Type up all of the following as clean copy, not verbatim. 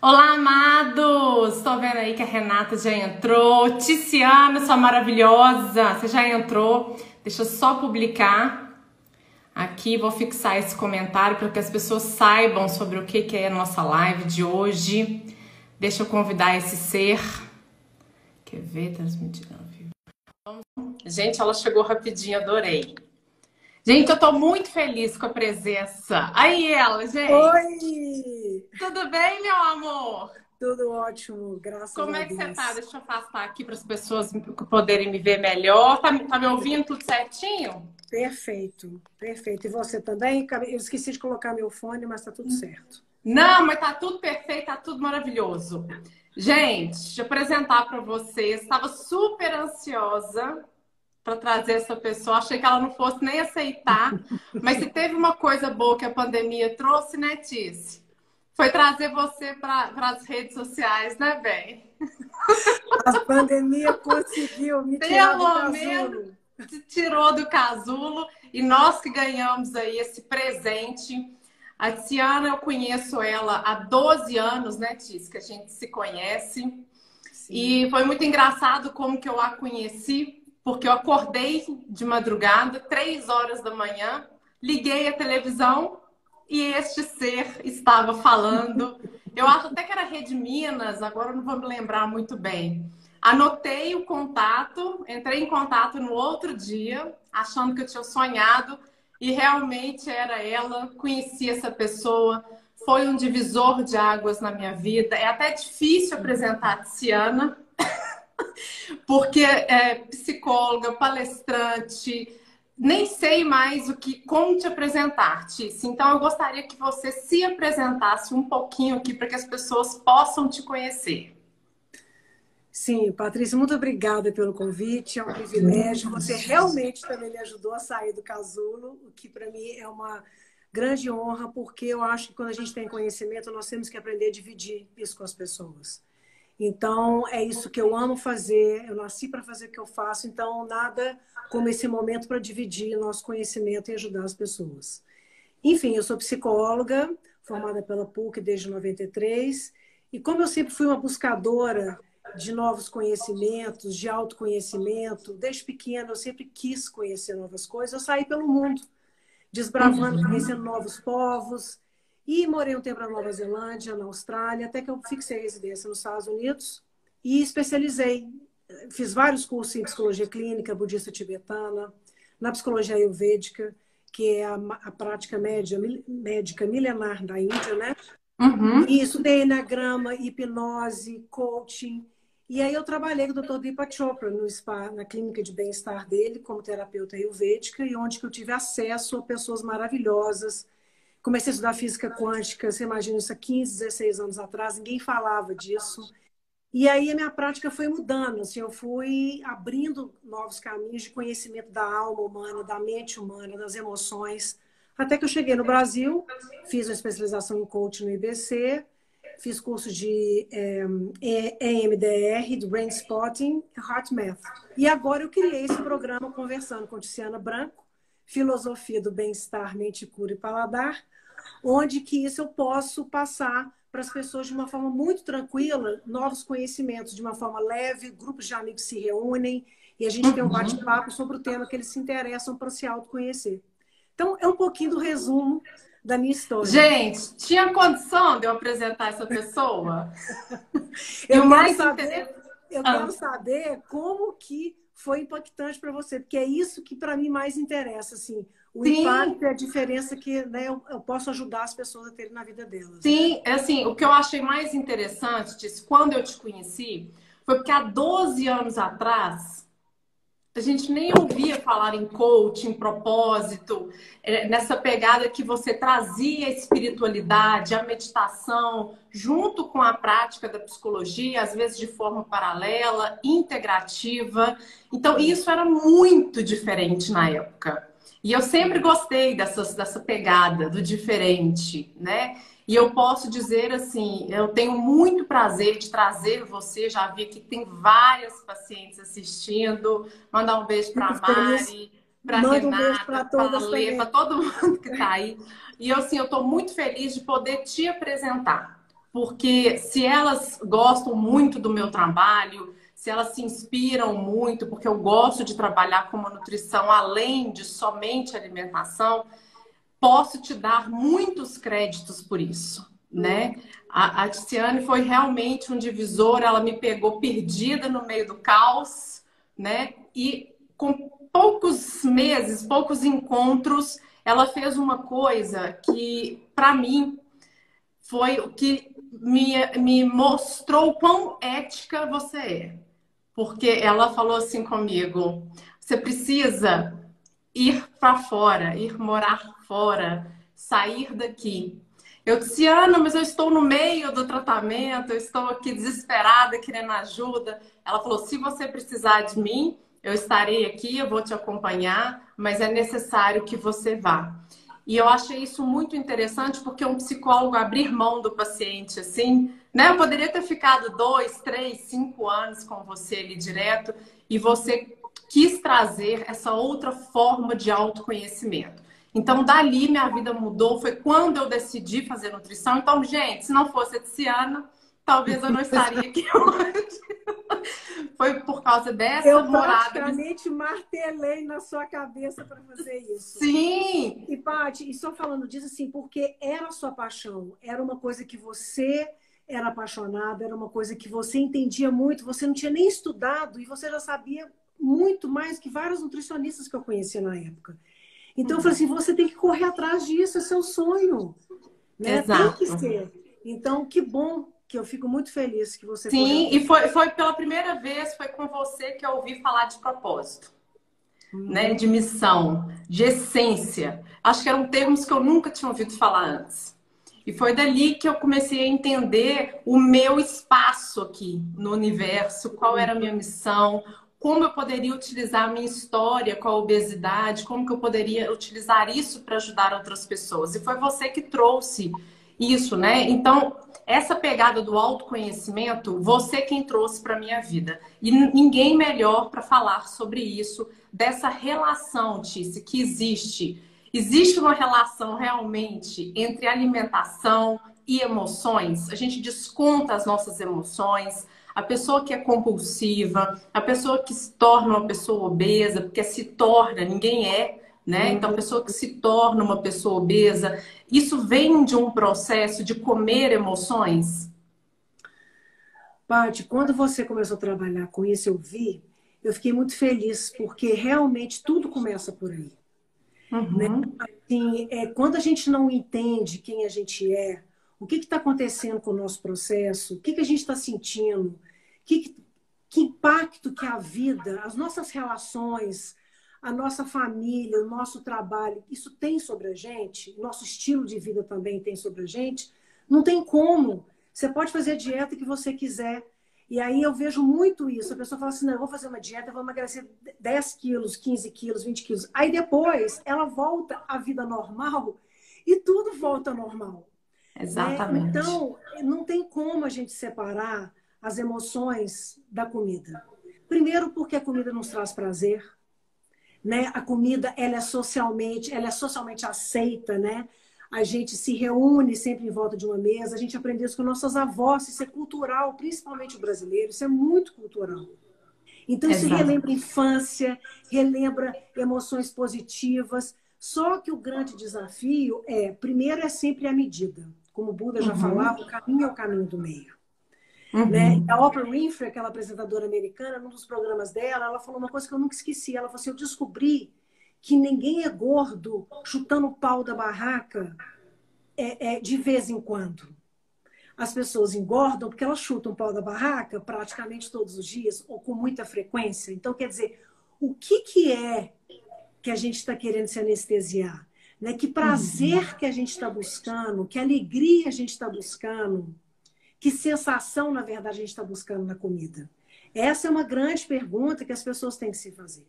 Olá, amados! Estou vendo aí que a Renata já entrou. Tiziana, sua maravilhosa, você já entrou. Deixa eu só publicar aqui, vou fixar esse comentário para que as pessoas saibam sobre o que é a nossa live de hoje. Deixa eu convidar esse ser. Quer ver? Transmitindo ao vivo. Gente, ela chegou rapidinho, adorei. Gente, eu tô muito feliz com a presença. Aí ela, gente. Oi! Tudo bem, meu amor? Tudo ótimo, graças Como a é que você Deus. tá? Deixa eu afastar aqui para as pessoas poderem me ver melhor. Tá me ouvindo tudo certinho? Perfeito, perfeito. E você também? Eu esqueci de colocar meu fone, mas tá tudo certo. Não, mas tá tudo perfeito, tá tudo maravilhoso. Gente, deixa eu apresentar para vocês. Estava super ansiosa para trazer essa pessoa. Achei que ela não fosse nem aceitar. Mas se teve uma coisa boa que a pandemia trouxe, né, Tice? Foi trazer você para as redes sociais, né, bem? A pandemia conseguiu me tirar do Pelo menos casulo. tirou do casulo e nós que ganhamos aí esse presente. A Tiziana, eu conheço ela há 12 anos, né, Tis, que a gente se conhece. Sim. E foi muito engraçado como que eu a conheci, porque eu acordei de madrugada, 3 horas da manhã, liguei a televisão e este ser estava falando. Eu acho até que era Rede Minas, agora eu não vou me lembrar muito bem. Anotei o contato, entrei em contato no outro dia, achando que eu tinha sonhado, e realmente era ela. Conheci essa pessoa, foi um divisor de águas na minha vida. É até difícil apresentar a Tiziana, porque é psicóloga, palestrante, nem sei mais como te apresentar, Tice. Então eu gostaria que você se apresentasse um pouquinho aqui para que as pessoas possam te conhecer. Sim, Patrícia, muito obrigada pelo convite, é um privilégio. Você realmente também me ajudou a sair do casulo, o que para mim é uma grande honra, porque eu acho que quando a gente tem conhecimento, nós temos que aprender a dividir isso com as pessoas. Então, é isso que eu amo fazer, eu nasci para fazer o que eu faço, então nada como esse momento para dividir nosso conhecimento e ajudar as pessoas. Enfim, eu sou psicóloga, formada pela PUC desde 93, e como eu sempre fui uma buscadora de novos conhecimentos, de autoconhecimento, desde pequena eu sempre quis conhecer novas coisas, eu saí pelo mundo, desbravando, conhecendo novos povos, e morei um tempo na Nova Zelândia, na Austrália, até que eu fixei residência nos Estados Unidos e especializei. Fiz vários cursos em psicologia clínica, budista tibetana, na psicologia ayurvédica, que é a prática médica milenar da Índia, né? E estudei enagrama, hipnose, coaching. E aí eu trabalhei com o Dr. Deepak Chopra no spa, na clínica de bem-estar dele, como terapeuta ayurvédica, e onde que eu tive acesso a pessoas maravilhosas. Comecei a estudar física quântica, você imagina isso há 15, 16 anos atrás, ninguém falava disso. E aí a minha prática foi mudando, assim, eu fui abrindo novos caminhos de conhecimento da alma humana, da mente humana, das emoções, até que eu cheguei no Brasil, fiz uma especialização em coaching no IBC, fiz curso de EMDR, de Brain Spotting e Heart Math. E agora eu criei esse programa conversando com Tiziana Branco, Filosofia do Bem-Estar, Mente, Cura e Paladar, onde que isso eu posso passar para as pessoas de uma forma muito tranquila, novos conhecimentos, de uma forma leve, grupos de amigos se reúnem e a gente tem um bate-papo sobre o tema que eles se interessam para se autoconhecer. Então, é um pouquinho do resumo da minha história. Gente, tinha condição de eu apresentar essa pessoa? Eu quero saber como que foi impactante para você, porque é isso que para mim mais interessa, assim, o impacto e a diferença que, né, eu posso ajudar as pessoas a terem na vida delas. Sim, né? Assim, o que eu achei mais interessante, Tice, quando eu te conheci, foi porque há 12 anos atrás a gente nem ouvia falar em coaching, propósito, nessa pegada que você trazia a espiritualidade, a meditação, junto com a prática da psicologia, às vezes de forma paralela, integrativa. Então, isso era muito diferente na época. E eu sempre gostei dessa pegada do diferente, né? E eu posso dizer assim, eu tenho muito prazer de trazer você, já vi que tem várias pacientes assistindo, mandar um beijo para a Mari, para a Renata, para a Lê, para todo mundo que está aí. E assim, eu estou muito feliz de poder te apresentar. porque se elas gostam muito do meu trabalho, se elas se inspiram muito, porque eu gosto de trabalhar com uma nutrição além de somente alimentação, posso te dar muitos créditos por isso, né? A Tiziane foi realmente um divisor, ela me pegou perdida no meio do caos, né? E com poucos meses, poucos encontros, ela fez uma coisa que, para mim, foi o que me mostrou quão ética você é. Porque ela falou assim comigo: você precisa ir para fora, ir morar fora, sair daqui. Eu disse, Ana, mas eu estou no meio do tratamento, eu estou aqui desesperada, querendo ajuda. Ela falou, se você precisar de mim, eu estarei aqui, eu vou te acompanhar, mas é necessário que você vá. E eu achei isso muito interessante, porque um psicólogo abrir mão do paciente assim, né? Eu poderia ter ficado 2, 3, 5 anos com você ali direto, e você quis trazer essa outra forma de autoconhecimento. Então, dali minha vida mudou. Foi quando eu decidi fazer nutrição. Então, gente, se não fosse a Tiziana, talvez eu não estaria aqui hoje. Foi por causa dessa Eu morada. praticamente martelei na sua cabeça para fazer isso. Sim! E, Paty, e só falando disso, assim, porque era a sua paixão, era uma coisa que você era apaixonada, era uma coisa que você entendia muito, você não tinha nem estudado e você já sabia muito mais que vários nutricionistas que eu conhecia na época. Então, eu falei assim, você tem que correr atrás disso, é seu sonho, né? Tem Exato. que ser. Então, que bom que eu fico muito feliz que você correu Sim, atrás. e foi pela primeira vez, foi com você que eu ouvi falar de propósito, né? De missão, de essência. Acho que eram termos que eu nunca tinha ouvido falar antes. E foi dali que eu comecei a entender o meu espaço aqui no universo, qual era a minha missão, como eu poderia utilizar a minha história com a obesidade, como que eu poderia utilizar isso para ajudar outras pessoas. E foi você que trouxe isso, né? Então, essa pegada do autoconhecimento, você quem trouxe para minha vida. E ninguém melhor para falar sobre isso, dessa relação, Tice, que existe. Existe uma relação realmente entre alimentação e emoções. A gente desconta as nossas emoções. A pessoa que é compulsiva, a pessoa que se torna uma pessoa obesa, porque se torna, ninguém é, né? Então, a pessoa que se torna uma pessoa obesa, isso vem de um processo de comer emoções? Paty, quando você começou a trabalhar com isso, eu fiquei muito feliz, porque realmente tudo começa por aí. Né? Uhum. Assim, quando a gente não entende quem a gente é, o que está acontecendo com o nosso processo, o que a gente está sentindo, que impacto que a vida, as nossas relações, a nossa família, o nosso trabalho, isso tem sobre a gente, o nosso estilo de vida também tem sobre a gente, não tem como. Você pode fazer a dieta que você quiser. E aí eu vejo muito isso. A pessoa fala assim, não, eu vou fazer uma dieta, eu vou emagrecer 10 quilos, 15 quilos, 20 quilos. Aí depois ela volta à vida normal e tudo volta ao normal. Né? Exatamente. Então, não tem como a gente separar as emoções da comida. Primeiro, porque a comida nos traz prazer, né? A comida ela é socialmente aceita, né? A gente se reúne sempre em volta de uma mesa, a gente aprendeu isso com nossas avós, isso é cultural, principalmente o brasileiro, isso é muito cultural. Então, isso Exato. relembra infância, relembra emoções positivas. Só que o grande desafio primeiro, é sempre a medida. Como o Buda já falava, Uhum. o caminho é o caminho do meio. Né? Uhum. A Oprah Winfrey, aquela apresentadora americana, num dos programas dela, ela falou uma coisa que eu nunca esqueci. Ela falou assim, eu descobri que ninguém é gordo chutando o pau da barraca de vez em quando. As pessoas engordam porque elas chutam o pau da barraca praticamente todos os dias ou com muita frequência. Então, quer dizer, o que é que a gente está querendo se anestesiar? Né? Que prazer que a gente está buscando, que alegria a gente está buscando, que sensação, na verdade, a gente está buscando na comida? Essa é uma grande pergunta que as pessoas têm que se fazer.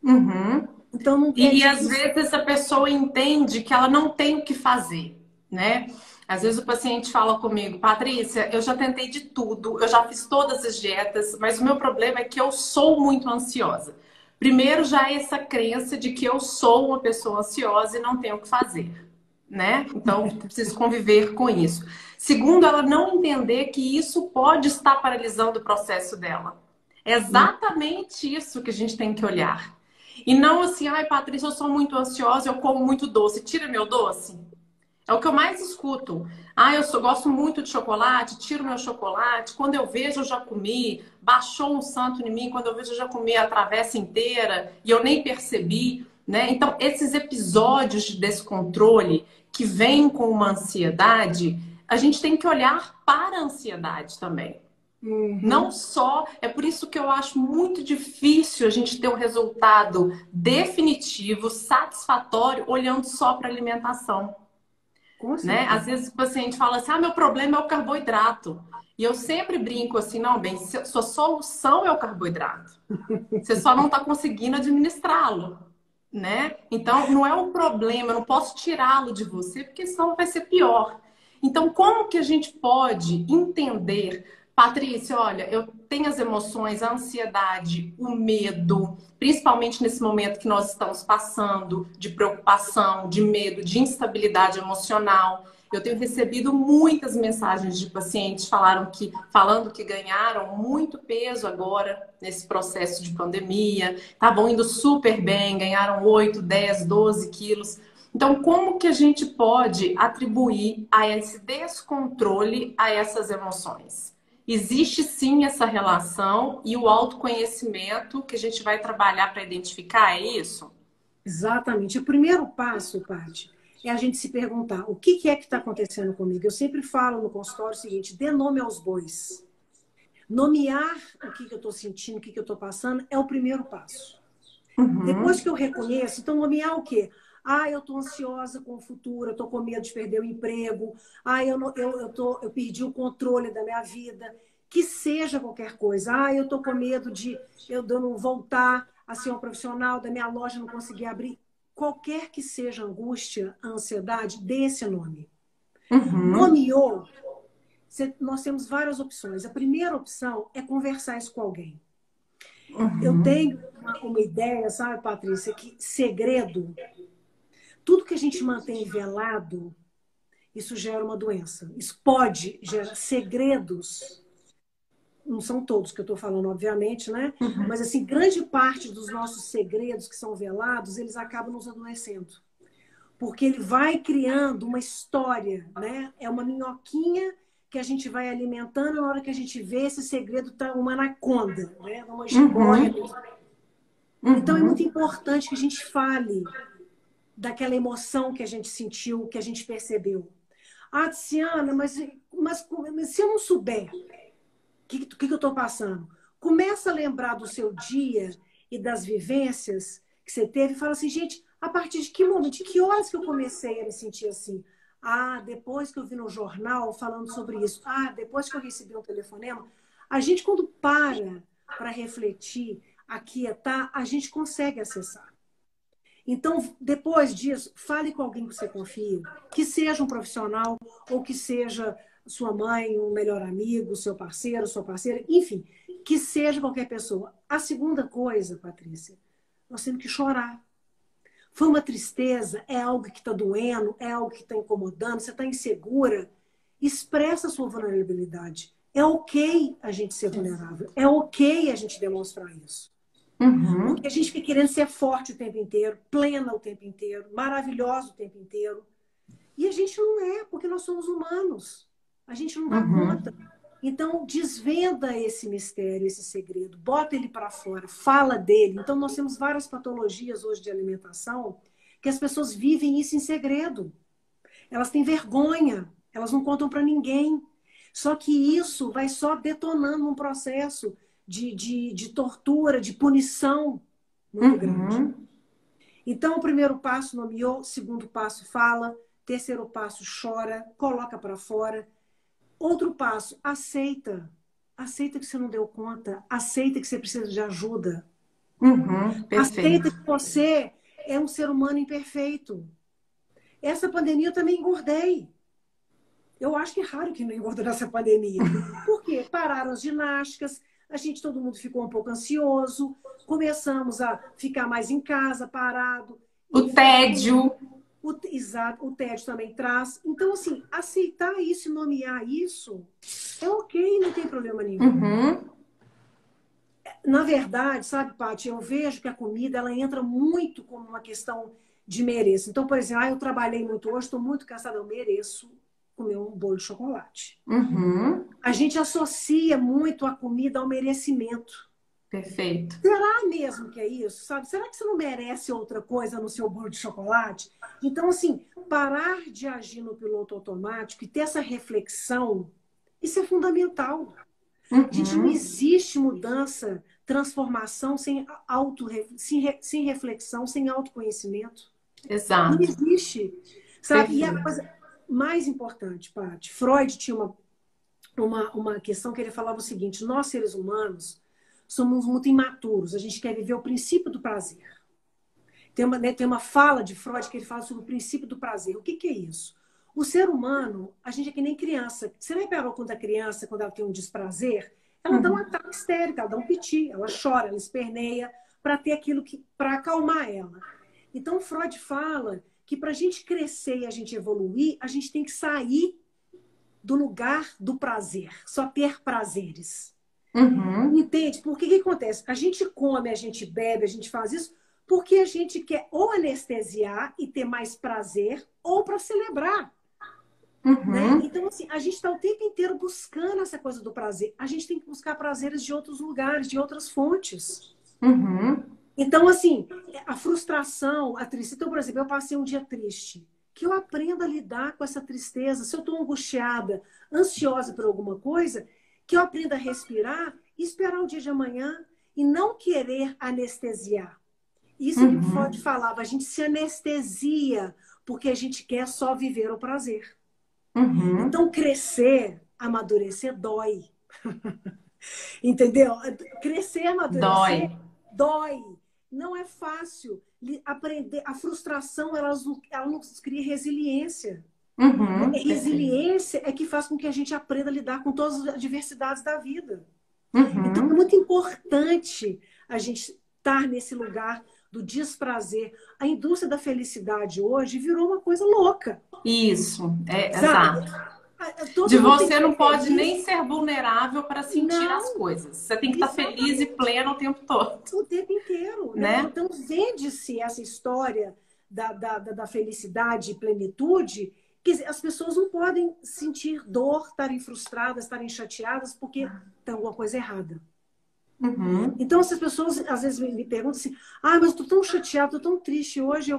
Uhum. Então, não é E às difícil. vezes a pessoa entende que ela não tem o que fazer, né? Às vezes o paciente fala comigo, Patrícia, eu já tentei de tudo, eu já fiz todas as dietas, mas o meu problema é que eu sou muito ansiosa. Primeiro, já é essa crença de que eu sou uma pessoa ansiosa e não tenho o que fazer, né? Então, preciso conviver com isso. Segundo, ela não entender que isso pode estar paralisando o processo dela. É exatamente isso que a gente tem que olhar. E não assim, ai, Patrícia, eu sou muito ansiosa, eu como muito doce, tira meu doce. É o que eu mais escuto. Ah, gosto muito de chocolate, tiro meu chocolate. Quando eu vejo, eu já comi. Baixou um santo em mim. Quando eu vejo, eu já comi a travessa inteira e eu nem percebi, né? Então, esses episódios de descontrole que vêm com uma ansiedade, a gente tem que olhar para a ansiedade também. Não só. É por isso que eu acho muito difícil a gente ter um resultado definitivo, satisfatório, olhando só para a alimentação. Com Né? certeza. Às vezes o paciente fala assim, meu problema é o carboidrato. E eu sempre brinco assim, não, bem, sua solução é o carboidrato. Você só não está conseguindo administrá-lo, né? Então, não é um problema, eu não posso tirá-lo de você, porque senão vai ser pior. Então, como que a gente pode entender, Patrícia, olha, eu tenho as emoções, a ansiedade, o medo, principalmente nesse momento que nós estamos passando, de preocupação, de medo, de instabilidade emocional. Eu tenho recebido muitas mensagens de pacientes falando que ganharam muito peso agora nesse processo de pandemia, estavam indo super bem, ganharam 8, 10, 12 quilos. Então, como que a gente pode atribuir a esse descontrole a essas emoções? Existe sim essa relação e o autoconhecimento que a gente vai trabalhar para identificar, é isso? Exatamente. O primeiro passo, Paty, é a gente se perguntar o que é que está acontecendo comigo. Eu sempre falo no consultório o seguinte: dê nome aos bois. Nomear o que eu estou sentindo, o que eu estou passando, é o primeiro passo. Depois que eu reconheço, então nomear o quê? Ah, eu estou ansiosa com o futuro, eu estou com medo de perder o emprego, ah, eu perdi o controle da minha vida, que seja qualquer coisa. Ah, eu estou com medo de eu não voltar a ser uma profissional, da minha loja não conseguir abrir. Qualquer que seja a angústia, a ansiedade, dê esse nome. Nomeou, nós temos várias opções. A primeira opção é conversar isso com alguém. Eu tenho uma ideia, sabe, Patrícia, que segredo, tudo que a gente mantém velado, isso gera uma doença. Isso pode gerar segredos. Não são todos que eu estou falando, obviamente, né? Mas, assim, grande parte dos nossos segredos que são velados, eles acabam nos adoecendo. Porque ele vai criando uma história, né? É uma minhoquinha que a gente vai alimentando, na hora que a gente vê, esse segredo tá uma anaconda, né? Uma jiboia. Então, é muito importante que a gente fale daquela emoção que a gente sentiu, que a gente percebeu. Ah, Tiziana, mas se eu não souber o que eu estou passando, começa a lembrar do seu dia e das vivências que você teve e fala assim, gente, a partir de que momento, de que horas que eu comecei a me sentir assim? Ah, depois que eu vi no jornal falando sobre isso. Ah, depois que eu recebi um telefonema. A gente, quando para refletir, aquietar, a gente consegue acessar. Então, depois disso, fale com alguém que você confia, que seja um profissional ou que seja sua mãe, um melhor amigo, seu parceiro, sua parceira, enfim, que seja qualquer pessoa. A segunda coisa, Patrícia, nós temos que chorar. Foi uma tristeza, é algo que está doendo, é algo que está incomodando, você está insegura, expressa a sua vulnerabilidade. É ok a gente ser vulnerável, é ok a gente demonstrar isso. Porque a gente fica querendo ser forte o tempo inteiro, plena o tempo inteiro, maravilhosa o tempo inteiro. E a gente não é, porque nós somos humanos. A gente não dá conta. Então, desvenda esse mistério, esse segredo, bota ele para fora, fala dele. Então, nós temos várias patologias hoje de alimentação que as pessoas vivem isso em segredo. Elas têm vergonha, elas não contam para ninguém. Só que isso vai só detonando um processo de tortura, de punição muito grande. Então, o primeiro passo nomeou, segundo passo fala, terceiro passo chora, coloca para fora. Outro passo, aceita. Aceita que você não deu conta, aceita que você precisa de ajuda. Aceita Perfeito. que você é um ser humano imperfeito. Essa pandemia eu também engordei. Eu acho que é raro que não engordou nessa pandemia. Por quê? Pararam as ginásticas, todo mundo ficou um pouco ansioso, começamos a ficar mais em casa, parado. O tédio. Exato, o tédio também traz. Então, assim, aceitar isso e nomear isso é ok, não tem problema nenhum. Uhum. Na verdade, sabe, Paty, eu vejo que a comida ela entra muito como uma questão de mereço. Então, por exemplo, eu trabalhei muito hoje, estou muito cansada, eu mereço comer um bolo de chocolate. Uhum. A gente associa muito a comida ao merecimento. Perfeito. Será mesmo que é isso, sabe? Será que você não merece outra coisa no seu bolo de chocolate? Então, assim, parar de agir no piloto automático e ter essa reflexão, isso é fundamental. Gente, não Uhum. existe mudança, transformação sem reflexão, sem autoconhecimento. Não Exato. existe. Sabe? E a Perfeito. coisa mais importante, Paty, Freud tinha uma questão que ele falava o seguinte: nós, seres humanos, somos muito imaturos, a gente quer viver o princípio do prazer. Tem uma fala de Freud que ele fala sobre o princípio do prazer. O que é isso? O ser humano, a gente é que nem criança. Você não reparou quando a criança, quando ela tem um desprazer, ela dá um Uhum. ataque histérico, ela dá um piti, ela chora, ela esperneia para ter aquilo para acalmar ela. Então, Freud fala que para a gente crescer e a gente evoluir, a gente tem que sair do lugar do prazer, só ter prazeres. Uhum. Entende? Porque o que acontece? A gente come, a gente bebe, a gente faz isso porque a gente quer ou anestesiar e ter mais prazer ou para celebrar, né? Uhum. Então, assim, a gente está o tempo inteiro buscando essa coisa do prazer. A gente tem que buscar prazeres de outros lugares, de outras fontes. Uhum. Então, assim, a frustração, a tristeza. Então, por exemplo, eu passei um dia triste. Que eu aprenda a lidar com essa tristeza. Se eu estou angustiada, ansiosa por alguma coisa, que eu aprenda a respirar e esperar o dia de amanhã e não querer anestesiar. Isso que o Freud Uhum. falava, a gente se anestesia porque a gente quer só viver o prazer. Uhum. Então, crescer, amadurecer dói. Entendeu? Crescer, Dói. amadurecer, dói. Não é fácil. Aprender, a frustração, ela nos cria resiliência. Né? Uhum. Perfeito. Resiliência é que faz com que a gente aprenda a lidar com todas as adversidades da vida. Então, é Uhum. muito importante a gente estar nesse lugar do desprazer. A indústria da felicidade hoje virou uma coisa louca, Isso, sabe? exato. De Todo mundo tem que você ser não pode feliz. nem ser vulnerável para sentir as Não, coisas. Você tem que estar feliz e exatamente. pleno o tempo todo, O tempo inteiro, né? né? Então, vende-se essa história da felicidade e plenitude, que as pessoas não podem sentir dor, estarem frustradas, estarem chateadas, porque tem alguma coisa errada. Uhum. Então, essas pessoas às vezes me perguntam assim: ah, mas eu tô tão chateado, tô tão triste hoje.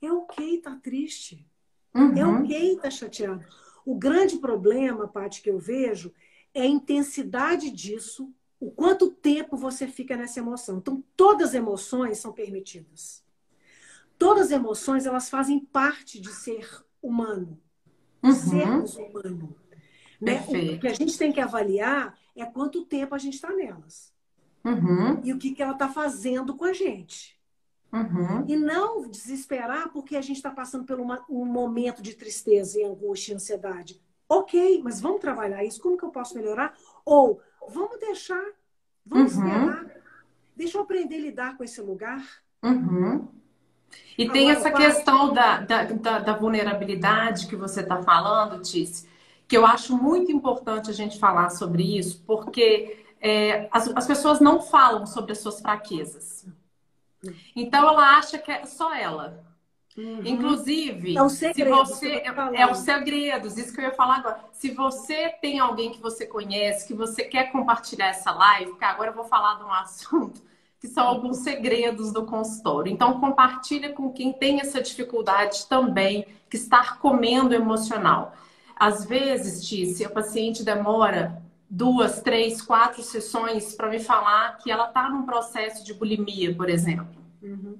É ok estar triste. É Uhum. ok estar chateado. O grande problema, Paty, que eu vejo é a intensidade disso, o quanto tempo você fica nessa emoção. Então, todas as emoções são permitidas. Todas as emoções, elas fazem parte de ser humano, de Uhum. sermos humano. Né? O que a Perfeito. gente tem que avaliar é quanto tempo a gente está nelas. E Uhum. o que ela está fazendo com a gente. E Uhum. não desesperar porque a gente está passando por um momento de tristeza e angústia e ansiedade. Ok, mas vamos trabalhar isso. Como que eu posso melhorar? Ou vamos deixar, vamos esperar. Uhum. Deixa eu aprender a lidar com esse lugar. Uhum. E tem Agora, essa Paty, questão da vulnerabilidade que você está falando, Tice, que eu acho muito importante a gente falar sobre isso, porque as pessoas não falam sobre as suas fraquezas. Então ela acha que é só ela. uhum. É Inclusive, os se segredos que eu você. estou te É os falando. segredos, isso que eu ia falar agora. Se você tem alguém que você conhece, que você quer compartilhar essa live, que agora eu vou falar de um assunto que são alguns segredos do consultório. Então, compartilha com quem tem essa dificuldade também, que está comendo emocional. Às vezes, Tícia, a paciente demora 2, 3, 4 sessões para me falar que ela está num processo de bulimia, por exemplo. Uhum,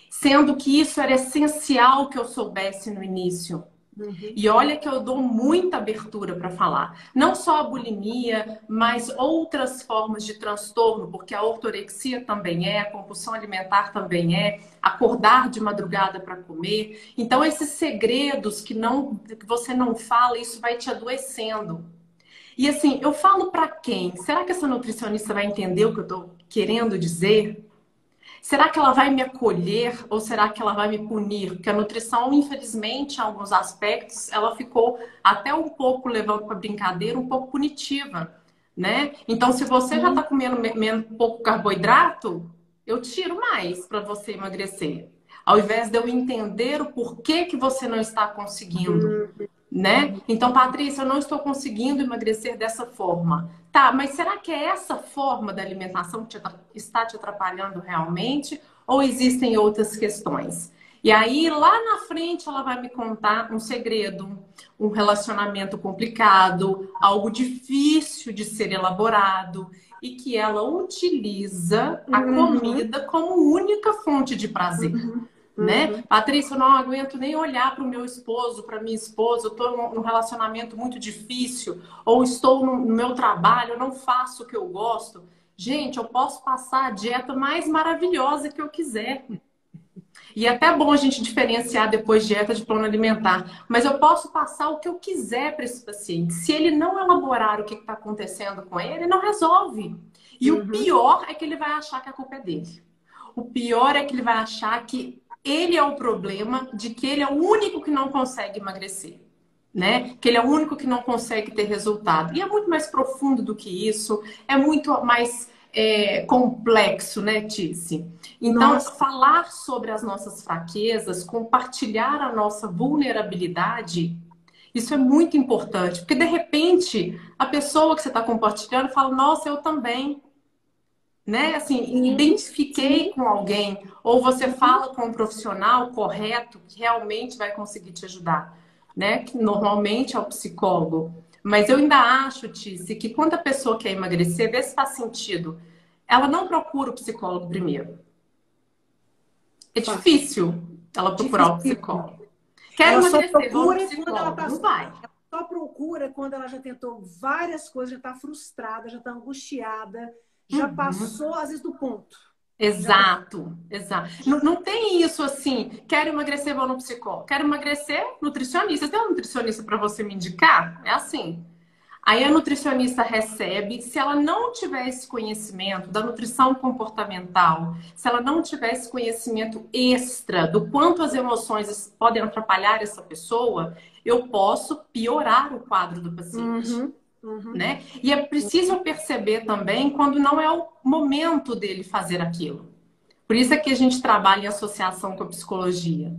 Sendo que isso era essencial que eu soubesse no início. uhum, E olha que eu dou muita abertura para falar. Não só a bulimia, mas outras formas de transtorno, porque a ortorexia também a compulsão alimentar também acordar de madrugada para comer. Então, esses segredos que você não fala, isso vai te adoecendo. E assim, eu falo para quem? Será que essa nutricionista vai entender o que eu estou querendo dizer? Será que ela vai me acolher ou será que ela vai me punir? Porque a nutrição, infelizmente, em alguns aspectos, ela ficou até um pouco, levando para brincadeira, um pouco punitiva, né? Então, se você já está comendo menos pouco carboidrato, eu tiro mais para você emagrecer. Ao invés de eu entender o porquê que você não está conseguindo, né? Então, Patrícia, eu não estou conseguindo emagrecer dessa forma. Tá, mas será que é essa forma da alimentação que está te atrapalhando realmente? Ou existem outras questões? E aí, lá na frente, ela vai me contar um segredo, um relacionamento complicado, algo difícil de ser elaborado, e que ela utiliza a comida como única fonte de prazer. Né? Patrícia, eu não aguento nem olhar para o meu esposo, para minha esposa, eu estou num relacionamento muito difícil, ou estou no meu trabalho, eu não faço o que eu gosto. Gente, eu posso passar a dieta mais maravilhosa que eu quiser. E é até bom a gente diferenciar depois dieta de plano alimentar. Mas eu posso passar o que eu quiser para esse paciente. Se ele não elaborar o que está acontecendo com ele, não resolve. E o pior é que ele vai achar que a culpa é dele. O pior é que ele vai achar que ele é o problema, de que ele é o único que não consegue emagrecer, né? Que ele é o único que não consegue ter resultado. E é muito mais profundo do que isso, é muito mais complexo, né, Tice? Então, falar sobre as nossas fraquezas, compartilhar a nossa vulnerabilidade, isso é muito importante, porque de repente a pessoa que você está compartilhando fala: nossa, eu também. Né? Assim, identifiquei com alguém, ou você fala com um profissional correto que realmente vai conseguir te ajudar, né? Que normalmente é o psicólogo. Mas eu ainda acho, Tice, que quando a pessoa quer emagrecer, vê se faz sentido, ela não procura o psicólogo primeiro. É difícil ela procurar o psicólogo. Quer emagrecer, vou no psicólogo. Não vai. Só procura quando ela já tentou várias coisas, já está frustrada, já está angustiada, já passou, às vezes, do ponto. Exato, exato. Não tem isso assim, quero emagrecer, vou no psicólogo. Quero emagrecer, nutricionista. Tem um nutricionista para você me indicar? É assim. Aí a nutricionista recebe, se ela não tiver esse conhecimento da nutrição comportamental, se ela não tiver esse conhecimento extra do quanto as emoções podem atrapalhar essa pessoa, eu posso piorar o quadro do paciente. Né? E é preciso perceber também quando não é o momento dele fazer aquilo. Por isso é que a gente trabalha em associação com a psicologia.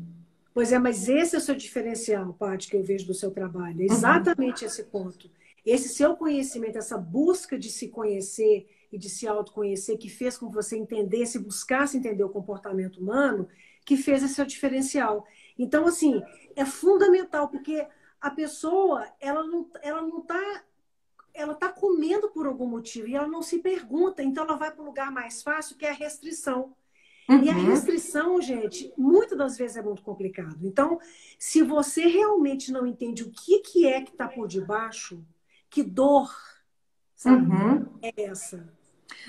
Pois é, mas esse é o seu diferencial, Paty, que eu vejo do seu trabalho. É exatamente esse ponto. Esse seu conhecimento, essa busca de se conhecer e de se autoconhecer, que fez com que você entendesse, buscasse entender o comportamento humano, que fez esse seu diferencial. Então, assim, é fundamental, porque a pessoa, ela está comendo por algum motivo e ela não se pergunta, então ela vai para o lugar mais fácil, que é a restrição. E a restrição, gente, muitas das vezes é muito complicado. Então, se você realmente não entende o que é que está por debaixo, que dor, sabe, é essa?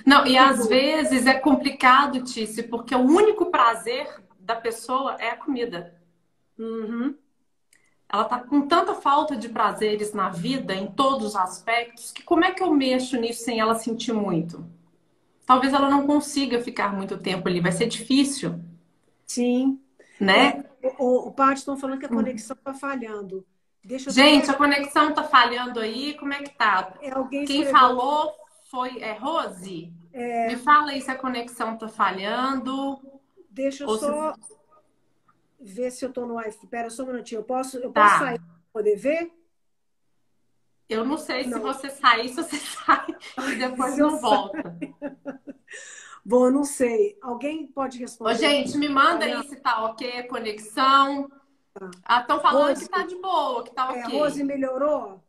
Não, e às vezes é complicado, Tícia, porque o único prazer da pessoa é a comida. Ela tá com tanta falta de prazeres na vida, em todos os aspectos, que como é que eu mexo nisso sem ela sentir muito? Talvez ela não consiga ficar muito tempo ali, vai ser difícil. Sim. Né? O Paty estão falando que a conexão está falhando. Gente, a conexão tá falhando aí, como é que tá? Quem falou foi Rose? Me fala aí se a conexão tá falhando. Deixa eu só ver se eu tô no Wi-Fi. Espera só um minutinho. Eu posso sair para poder ver? Eu não sei se você sair, se você sai e depois não volta. Bom, eu não sei. Alguém pode responder? Ô, gente, me manda aí se tá ok a conexão. Estão falando Rose, que tá de boa, que tá ok. A Rose melhorou?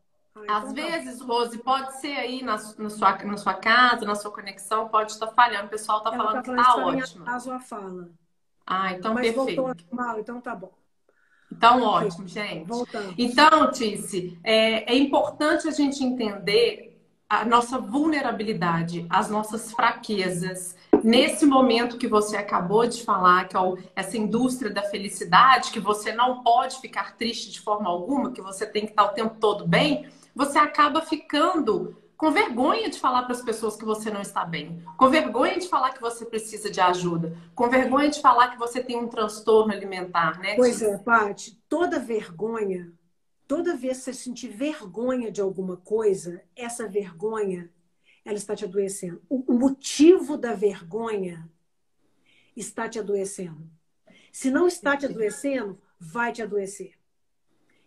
Às vezes, Rose, pode ser aí na sua casa, na sua conexão, pode estar falhando. O pessoal tá falando que tá ótimo. Caso a fala. Então mas perfeito. Voltou mal, então tá bom. Então, ótimo, gente. Voltamos. Então, Tice, é importante a gente entender a nossa vulnerabilidade, as nossas fraquezas. Nesse momento que você acabou de falar, que é essa indústria da felicidade, que você não pode ficar triste de forma alguma, que você tem que estar o tempo todo bem, você acaba ficando com vergonha de falar para as pessoas que você não está bem, com vergonha de falar que você precisa de ajuda, com vergonha de falar que você tem um transtorno alimentar, né, Pois Tis? é, Paty, toda vergonha, toda vez que você sentir vergonha de alguma coisa, essa vergonha, ela está te adoecendo. O motivo da vergonha está te adoecendo. Se não está te adoecendo, vai te adoecer.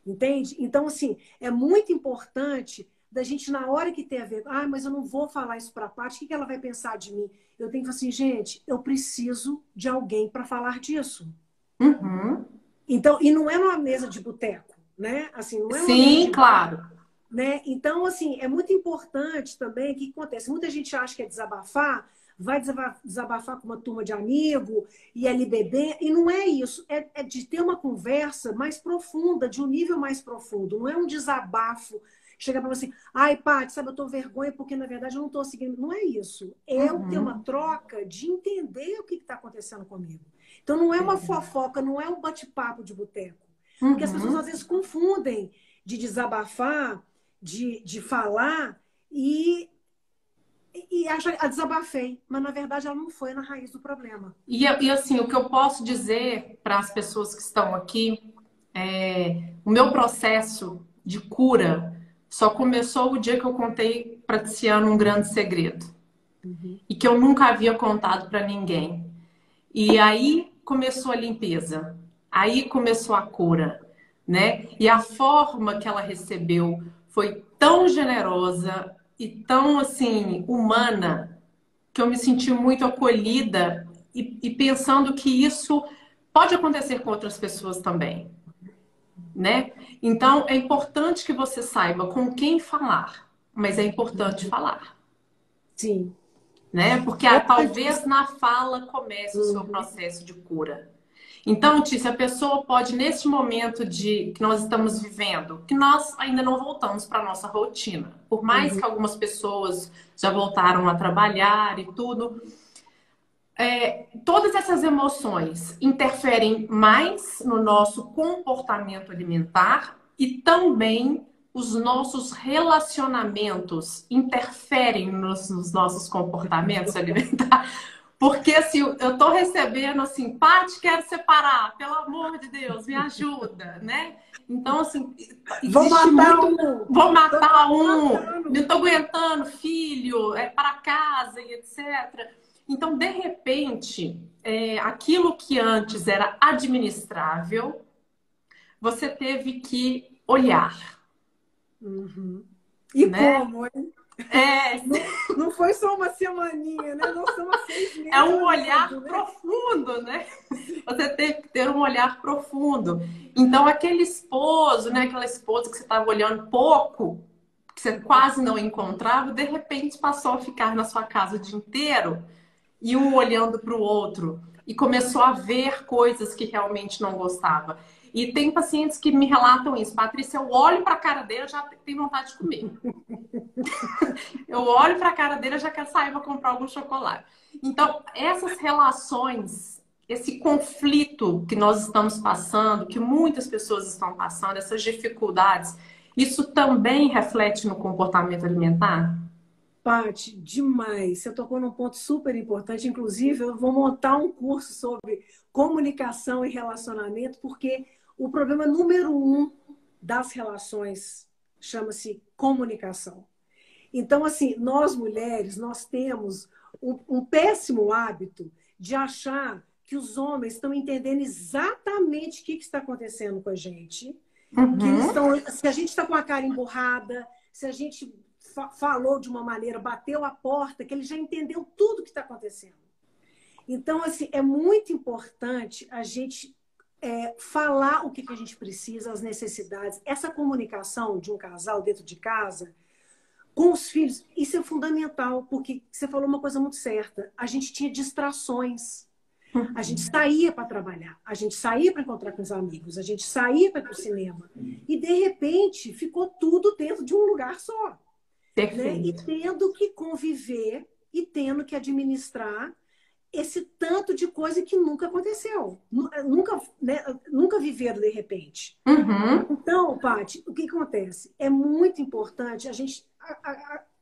Entende? Então, assim, é muito importante da gente, na hora que tem a ver, mas eu não vou falar isso para a Paty, o que ela vai pensar de mim? Eu tenho que falar assim, gente, eu preciso de alguém para falar disso. Uhum. Então, e não é numa mesa de boteco, né? Assim, não é numa mesa Sim, de claro. né? Então, assim, é muito importante também o que acontece. Muita gente acha que é desabafar, vai desabafar com uma turma de amigo e ali beber, e não é isso. É de ter uma conversa mais profunda, de um nível mais profundo. Não é um desabafo. Chega para você assim, ai, Paty, sabe, eu tô vergonha porque, na verdade, eu não tô seguindo. Não é isso. É eu ter uma Uhum. troca de entender o que está acontecendo comigo. Então, não é uma fofoca, não é um bate-papo de boteco. Porque as pessoas, às Uhum. vezes, confundem de desabafar, de falar e acha, desabafei. Mas, na verdade, ela não foi na raiz do problema. E assim, o que eu posso dizer para as pessoas que estão aqui o meu processo de cura só começou o dia que eu contei para Tiziana um grande segredo Uhum. e que eu nunca havia contado para ninguém. E aí começou a limpeza, aí começou a cura, né? E a forma que ela recebeu foi tão generosa e tão assim humana que eu me senti muito acolhida e pensando que isso pode acontecer com outras pessoas também, né? Então é importante que você saiba com quem falar, mas é importante falar, Sim. né? Porque talvez Importantíssimo. na fala comece o seu Uhum. processo de cura. Então, Tícia, a pessoa pode, neste momento de que nós estamos vivendo, que nós ainda não voltamos para a nossa rotina, por mais Uhum. que algumas pessoas já voltaram a trabalhar e tudo, todas essas emoções interferem mais no nosso comportamento alimentar e também os nossos relacionamentos interferem nos nossos comportamentos alimentares. Porque assim, eu tô recebendo assim, Paty, quero separar, pelo amor de Deus, me ajuda, né? Então, assim, Vou existe matar muito. um. Vou Tô matar um, não matando. tô aguentando, filho, para casa e etc. Então, de repente, aquilo que antes era administrável, você teve que olhar, Uhum. E né? como, hein? É, Não foi só uma semaninha, né? Nós estamos há 6 meses é um fazendo, olhar né? profundo, né? Você teve que ter um olhar profundo. Então, aquele esposo, né? Aquela esposa que você estava olhando pouco, que você quase não encontrava, de repente passou a ficar na sua casa o dia inteiro e um olhando para o outro e começou a ver coisas que realmente não gostava. E tem pacientes que me relatam isso. Patrícia, eu olho para a cara dele, já tenho vontade de comer. Eu olho para a cara dele, já quero sair para comprar algum chocolate. Então, essas relações, esse conflito que nós estamos passando, que muitas pessoas estão passando, essas dificuldades, isso também reflete no comportamento alimentar? Paty, demais. Você tocou num ponto super importante. Inclusive, eu vou montar um curso sobre comunicação e relacionamento, porque o problema número um das relações chama-se comunicação. Então, assim, nós mulheres, nós temos um péssimo hábito de achar que os homens estão entendendo exatamente o que está acontecendo com a gente, que eles Uhum. estão, se a gente está com a cara emburrada, se a gente falou de uma maneira, bateu a porta, que ele já entendeu tudo que está acontecendo. Então, assim, é muito importante a gente falar o que a gente precisa, as necessidades. Essa comunicação de um casal dentro de casa, com os filhos, isso é fundamental, porque você falou uma coisa muito certa. A gente tinha distrações. A gente saía para trabalhar, a gente saía para encontrar com os amigos, a gente saía para ir para o cinema. E, de repente, ficou tudo dentro de um lugar só. Né? E Perfeito. tendo que conviver e tendo que administrar esse tanto de coisa que nunca aconteceu. Nunca, né? Nunca viveram de repente. Uhum. Então, Paty, o que acontece? É muito importante a gente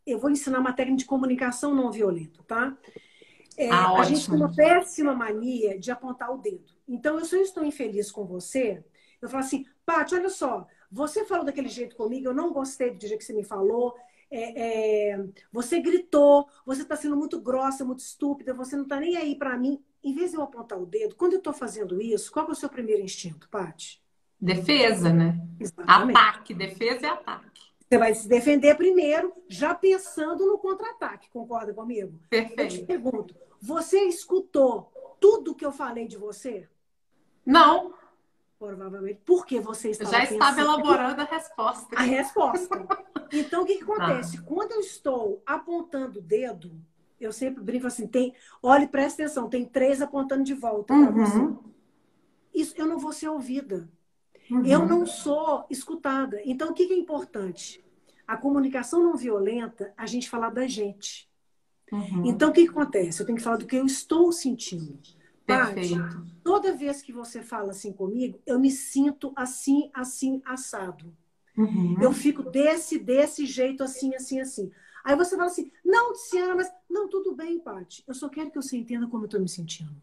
eu vou ensinar uma técnica de comunicação não violenta, tá? A gente tem Ótimo. uma péssima mania de apontar o dedo. Então, se eu estou infeliz com você, eu falo assim, Paty, olha só, você falou daquele jeito comigo, eu não gostei do jeito que você me falou, você gritou, você está sendo muito grossa, muito estúpida, você não está nem aí para mim. Em vez de eu apontar o dedo, quando eu estou fazendo isso, qual é o seu primeiro instinto, Paty? Defesa, né? Exatamente. Ataque, defesa e ataque. Você vai se defender primeiro, já pensando no contra-ataque, concorda comigo? Eu te Perfeito. pergunto, você escutou tudo que eu falei de você? Não, Provavelmente. Porque você já estava estava pensando elaborando a resposta. a resposta. Então, o que Tá. acontece? Quando eu estou apontando o dedo, eu sempre brinco assim, olhe, presta atenção, tem 3 apontando de volta para você. Uhum, Isso, eu não vou ser ouvida. Eu não uhum, sou escutada. Então, o que é importante? A comunicação não violenta, a gente fala da gente. Então, o uhum. que acontece? Eu tenho que falar do que eu estou sentindo. Paty, Perfeito. toda vez que você fala assim comigo, eu me sinto assim, assim, assado. Eu Uhum, fico desse jeito, assim, assim, assim. Aí você fala assim, não, Tiziana, mas... Não, tudo bem, Paty. Eu só quero que você entenda como eu estou me sentindo.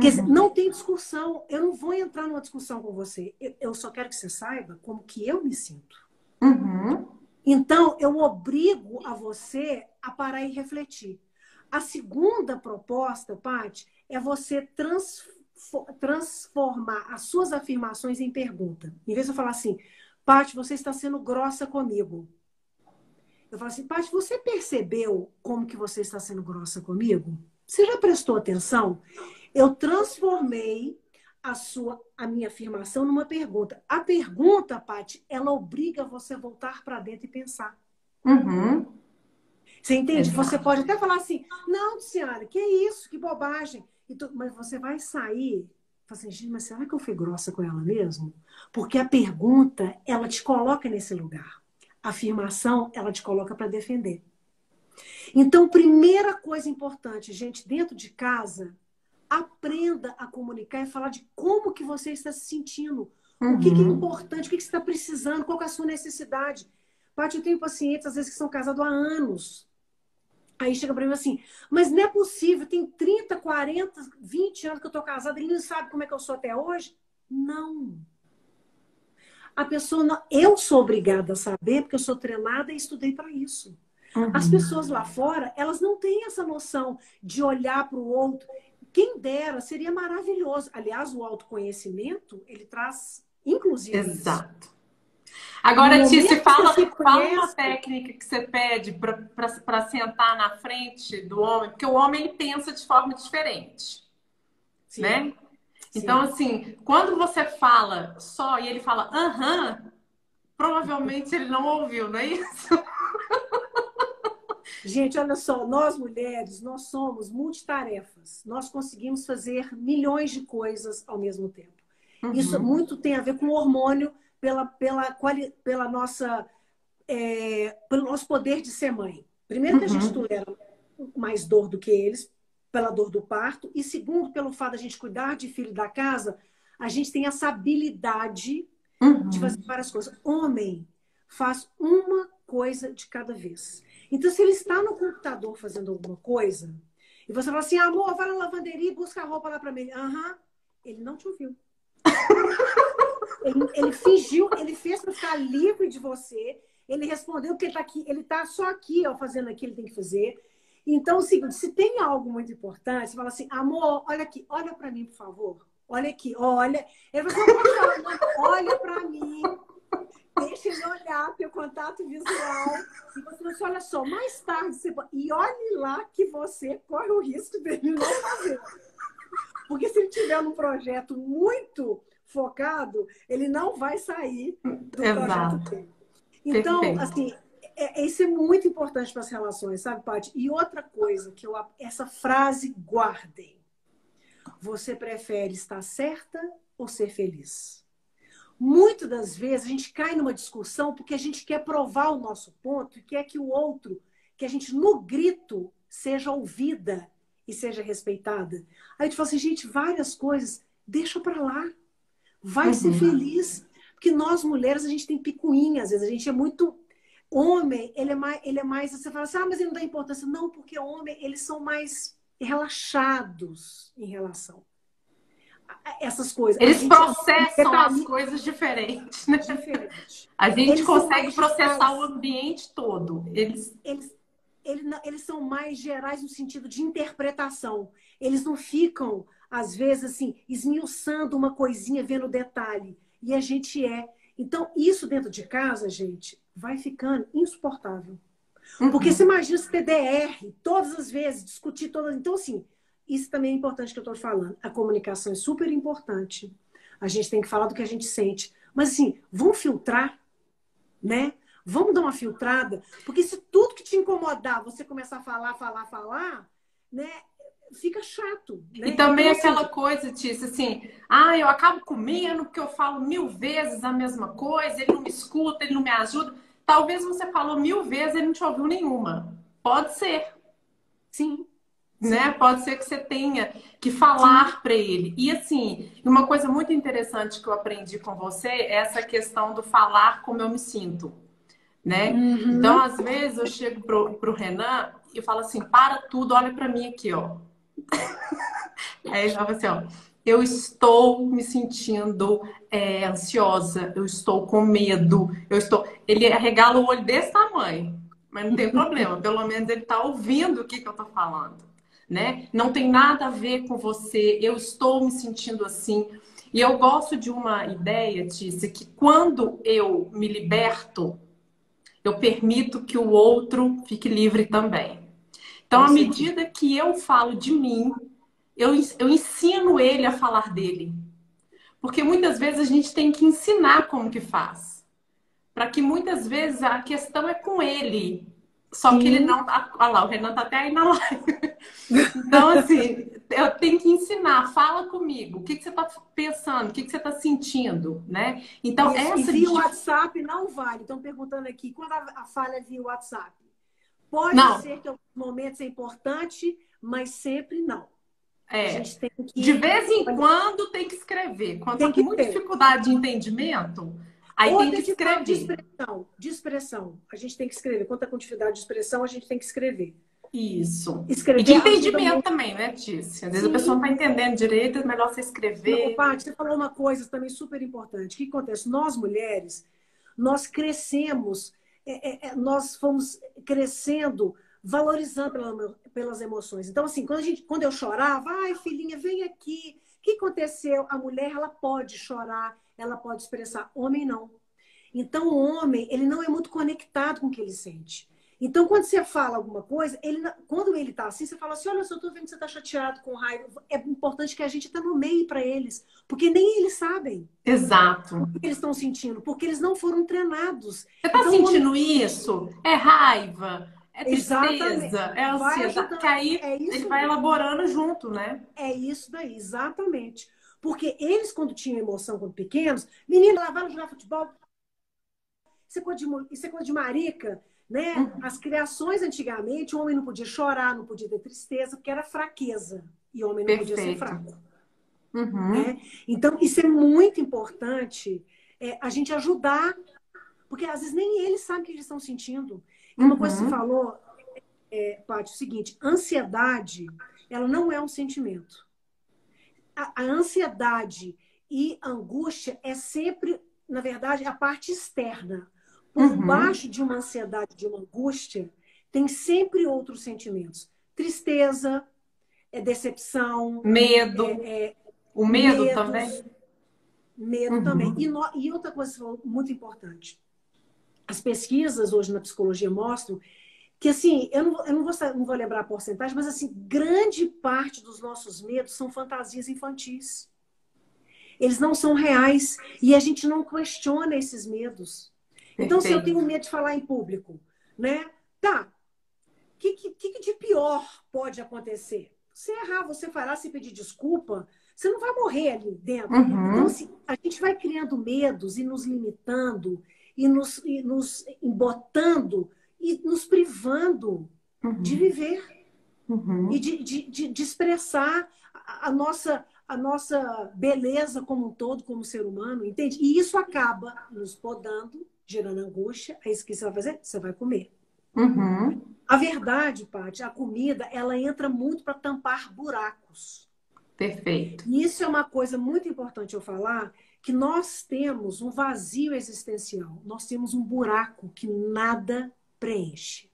Quer dizer, uhum, não tem discussão. Eu não vou entrar numa discussão com você. Eu só quero que você saiba como que eu me sinto. uhum, Então, eu obrigo a você a parar e refletir. A segunda proposta, Paty, é você transformar as suas afirmações em pergunta. Em vez de eu falar assim, Paty, você está sendo grossa comigo. Eu falo assim, Paty, você percebeu como que você está sendo grossa comigo? Você já prestou atenção? Eu transformei a minha afirmação numa pergunta. A pergunta, Paty, ela obriga você a voltar para dentro e pensar. uhum. Você entende? Você Exato. pode até falar assim, não, Tiziana, que isso, que bobagem. Mas você vai sair, fala assim, gente, mas será que eu fui grossa com ela mesmo? Porque a pergunta, ela te coloca nesse lugar. A afirmação, ela te coloca para defender. Então, primeira coisa importante, gente, dentro de casa, aprenda a comunicar e falar de como que você está se sentindo. O que é Uhum. importante, o que você está precisando, qual é a sua necessidade. Paty, eu tenho pacientes, às vezes, que são casados há anos. Aí chega para mim assim, mas não é possível, tem 30, 40, 20 anos que eu estou casada, ele não sabe como é que eu sou até hoje? Não. A pessoa não... Eu sou obrigada a saber, porque eu sou treinada e estudei para isso. As Uhum. pessoas lá fora, elas não têm essa noção de olhar para o outro. Quem dera, seria maravilhoso. Aliás, o autoconhecimento, ele traz, inclusive, isso. Exato. No Agora, Tícia, momento que você se fala uma conhece, técnica que você pede para sentar na frente do homem, porque o homem ele pensa de forma diferente, sim, né? Então, sim. assim, quando você fala só e ele fala aham, provavelmente ele não ouviu, não é isso? Gente, olha só, nós mulheres, nós somos multitarefas. Nós conseguimos fazer milhões de coisas ao mesmo tempo. Isso Uhum, muito tem a ver com o hormônio, pela nossa, pelo nosso poder de ser mãe. Primeiro que a gente uhum, tolera mais dor do que eles, pela dor do parto. E segundo, pelo fato de a gente cuidar de filho da casa, a gente tem essa habilidade de fazer uhum. várias coisas. Homem faz uma coisa de cada vez. Então, se ele está no computador fazendo alguma coisa, e você fala assim, amor, vai na lavanderia e busca a roupa lá para mim. Aham, ele não te ouviu. Ele fingiu, ele fez para ficar livre de você. Ele respondeu que ele está aqui, ele está só aqui, ó, fazendo aquilo que ele tem que fazer. Então, é o seguinte, se tem algo muito importante, você fala assim, amor, olha aqui, olha para mim, por favor. Olha aqui, olha. Ele falou assim, não pode falar, não, olha para mim. Deixa ele olhar teu contato visual. E você fala assim, olha só, mais tarde você pode... E olhe lá que você corre o risco dele não fazer. Porque se ele tiver num projeto muito focado, ele não vai sair do projeto Exato. dele. Então, Perfeito. assim, isso é muito importante para as relações, sabe, Paty? E outra coisa, essa frase, guardem. Você prefere estar certa ou ser feliz? Muitas das vezes a gente cai numa discussão porque a gente quer provar o nosso ponto e quer que o outro, que a gente no grito seja ouvida e seja respeitada. Aí a gente fala assim, gente, várias coisas, deixa pra lá. Vai ser Uhum. feliz. Porque nós mulheres, a gente tem picuinha, às vezes a gente é muito Homem, ele é mais, você fala assim, ah, mas ele não dá importância. Não, porque homem, eles são mais relaxados em relação a essas coisas. A Eles gente é processam as detalhe coisas diferentes, né? diferente. A gente Eles são consegue mais processar o gerais. ambiente todo. Eles. Eles, eles são mais gerais no sentido de interpretação. Eles não ficam, às vezes, assim, esmiuçando uma coisinha, vendo detalhe. E a gente é. Então, isso dentro de casa, gente, vai ficando insuportável. Porque você Uhum. imagina se ter DR todas as vezes, discutir todas. Então, assim, isso também é importante que eu estou falando. A comunicação é super importante. A gente tem que falar do que a gente sente. Mas, assim, vamos filtrar, né? Vamos dar uma filtrada, porque se tudo que te incomodar você começar a falar, né? Fica chato, E né? também Então, assim, aquela coisa, Tícia, assim, ah, eu acabo comendo porque eu falo 1000 vezes a mesma coisa, ele não me escuta, ele não me ajuda. Talvez você falou 1000 vezes e ele não te ouviu nenhuma. Pode ser, sim, né? sim, Pode ser que você tenha que sim. falar para ele. E assim, uma coisa muito interessante que eu aprendi com você é essa questão do falar como eu me sinto, né? Então, Uhum. às vezes eu chego pro Renan e falo assim, para tudo, olha para mim aqui, ó. Aí ele falava assim, ó, eu estou me sentindo ansiosa, eu estou com medo, eu estou. Ele arregala o olho desse tamanho, mas não tem problema, pelo menos ele está ouvindo o que eu estou falando, né? Não tem nada a ver com você, eu estou me sentindo assim. E eu gosto de uma ideia, Tícia, que quando eu me liberto, eu permito que o outro fique livre também. Então, Com à certeza. medida que eu falo de mim, eu ensino ele a falar dele. Porque muitas vezes a gente tem que ensinar como que faz. Para que muitas vezes a questão é com ele. Só que ele Sim. não. Olha lá, o Renan tá até aí na live. Então, assim, eu tenho que ensinar. Fala comigo. O que você está pensando? O que você está sentindo? Né? Então, Isso. E essa. via WhatsApp não vale. Estão perguntando aqui, quando a falha é via WhatsApp? Pode Não, ser que em alguns momentos é importante, mas sempre não. A é. gente tem De que, vez em quando tem que escrever. Quando está tem com que muita ter. dificuldade de entendimento, aí Ou tem que até de escrever. expressão. De expressão. A gente tem que escrever. Quando está com dificuldade de expressão, a gente tem que escrever. Isso. E de Escrever ajuda entendimento muito. também, né, Tícia? Às vezes a pessoa não Sim. está entendendo direito, é melhor você Não, escrever. Paty, você falou uma coisa também super importante. O que acontece? Nós, mulheres, nós crescemos, nós fomos crescendo valorizando pelas emoções. Então, assim, quando eu chorava, ai, filhinha, vem aqui. O que aconteceu? A mulher, ela pode chorar, ela pode expressar. Homem, não. Então, o homem, ele não é muito conectado com o que ele sente. Então, quando você fala alguma coisa, quando ele está assim, você fala assim, olha, eu estou vendo que você está chateado, com raiva. É importante que a gente está no meio para eles, porque nem eles sabem o Exato. que eles estão sentindo, porque eles não foram treinados. Você está Então, o homem, sentindo isso? É raiva? É tristeza? exatamente, É vai ansiedade? Que ajudando. aí É ele isso vai aí. elaborando junto, né? É isso daí, exatamente. Porque eles, quando tinham emoção, quando pequenos, menina, lá vai jogar futebol, isso é coisa de marica, né? Uhum. As criações antigamente, o homem não podia chorar, não podia ter tristeza, porque era fraqueza. E o homem não podia ser Perfeito. fraco, né? Uhum. Então, isso é muito importante, a gente ajudar, porque às vezes nem eles sabem o que eles estão sentindo. E uma coisa que você Uhum. falou, Paty, é o seguinte, ansiedade, ela não é um sentimento. A ansiedade e a angústia é sempre, na verdade, a parte externa. Por Uhum. baixo de uma ansiedade, de uma angústia, tem sempre outros sentimentos. Tristeza, decepção, Medo. O medo também? medos, medo também. Uhum. E outra coisa muito importante. As pesquisas hoje na psicologia mostram que, assim, eu não vou lembrar a porcentagem, mas, assim, grande parte dos nossos medos são fantasias infantis. Eles não são reais e a gente não questiona esses medos. Então, se eu tenho Perfeito. medo de falar em público, né? Tá, o que de pior pode acontecer? Você errar, você falar, se pedir desculpa, você não vai morrer ali dentro. Então, Uhum. assim, a gente vai criando medos e nos limitando e nos embotando e nos privando de Uhum. viver e Uhum. de expressar a nossa beleza como um todo, como ser humano, entende? E isso acaba nos podando, gerando angústia. Aí o que você vai fazer? Você vai comer. Uhum. A verdade, Paty, a comida, ela entra muito para tampar buracos. Perfeito. E isso é uma coisa muito importante eu falar, que nós temos um vazio existencial. Nós temos um buraco que nada preenche.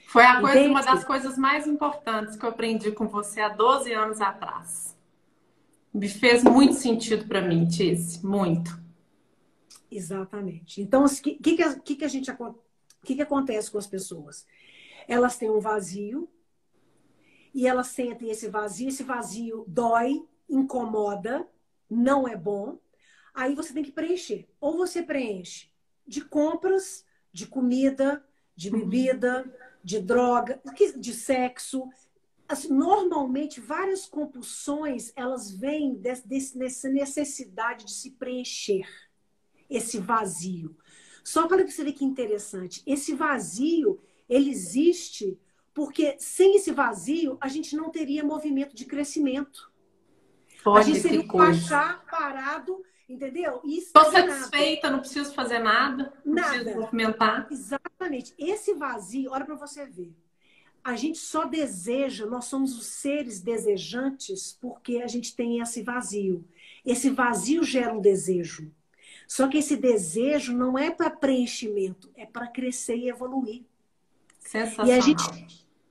Foi uma das Entende? coisas mais importantes que eu aprendi com você há 12 anos atrás. Me fez muito sentido para mim, Tice. Muito. Exatamente. Então, o que acontece com as pessoas? Elas têm um vazio e elas sentem esse vazio dói, incomoda, não é bom. Aí você tem que preencher. Ou você preenche de compras, de comida, de bebida, de droga, de sexo. Assim, normalmente, várias compulsões, elas vêm dessa necessidade de se preencher. Esse vazio. Só para você ver que interessante, esse vazio, ele existe porque sem esse vazio a gente não teria movimento de crescimento. A gente Olha seria que um coisa. pachá parado, entendeu? E Estou estagnado. satisfeita, não preciso fazer nada, não preciso movimentar. Exatamente. Esse vazio, olha para você ver. A gente só deseja, nós somos os seres desejantes porque a gente tem esse vazio. Esse vazio gera um desejo. Só que esse desejo não é para preenchimento, é para crescer e evoluir. Sensacional.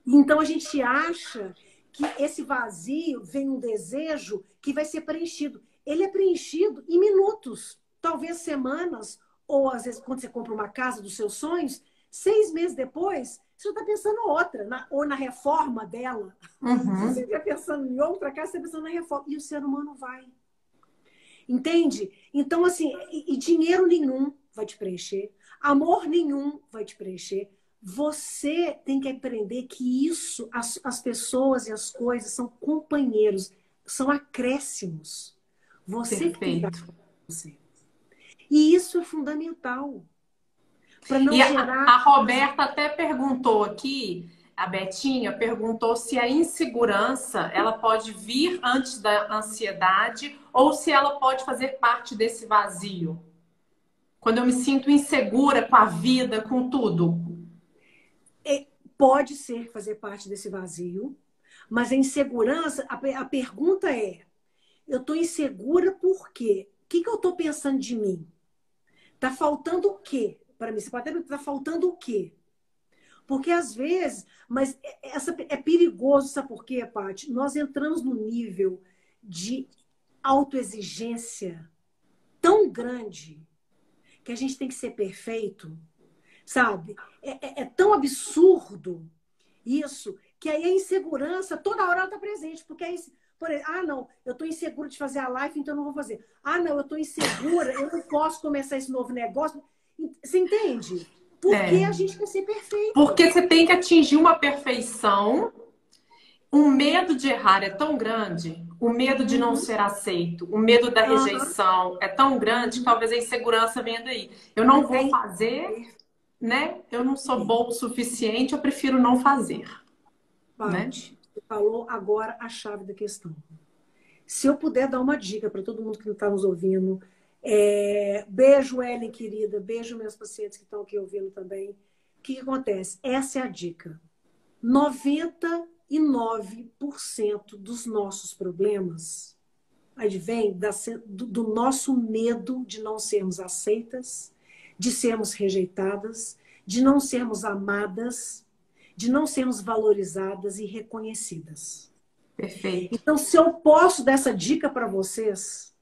Então a gente acha que esse vazio vem um desejo que vai ser preenchido. Ele é preenchido em minutos, talvez semanas, ou às vezes quando você compra uma casa dos seus sonhos, 6 meses depois, você está pensando outra, ou na reforma dela. Uhum. Você está pensando em outra casa, você está pensando na reforma. E o ser humano vai. Entende? Então, assim, e dinheiro nenhum vai te preencher, amor nenhum vai te preencher. Você tem que aprender que isso, as pessoas e as coisas são companheiros, são acréscimos. Você que tem que dar para você. E isso é fundamental. Para não gerar. A Roberta até perguntou aqui, a Betinha perguntou se a insegurança ela pode vir antes da ansiedade ou se ela pode fazer parte desse vazio. Quando eu me sinto insegura com a vida, com tudo. Pode ser fazer parte desse vazio, mas a insegurança, a pergunta é: eu estou insegura por quê? O que eu estou pensando de mim? Está faltando o quê? Para mim, você pode até perguntar, está faltando o quê? Porque às vezes, mas é perigoso, sabe por quê, Paty? Nós entramos num nível de autoexigência tão grande que a gente tem que ser perfeito, sabe? É tão absurdo isso, que aí a insegurança toda hora ela está presente, porque aí, por exemplo, não, eu estou insegura de fazer a live, então eu não vou fazer. Não, eu estou insegura, eu não posso começar esse novo negócio. Você entende? Porque a gente quer ser perfeito. Porque você tem que atingir uma perfeição. O medo de errar é tão grande, o medo de não ser aceito, o medo da rejeição é tão grande que talvez a insegurança venha daí. Eu não vou fazer, né? Eu não sou bom o suficiente, eu prefiro não fazer. Paty, né? Você falou agora a chave da questão. Se eu puder dar uma dica para todo mundo que está nos ouvindo, beijo, Ellen, querida, beijo meus pacientes que estão aqui ouvindo também. O que acontece? Essa é a dica. 99% dos nossos problemas advém do nosso medo de não sermos aceitas, de sermos rejeitadas, de não sermos amadas, de não sermos valorizadas e reconhecidas. Perfeito. Então, se eu posso dar essa dica para vocês,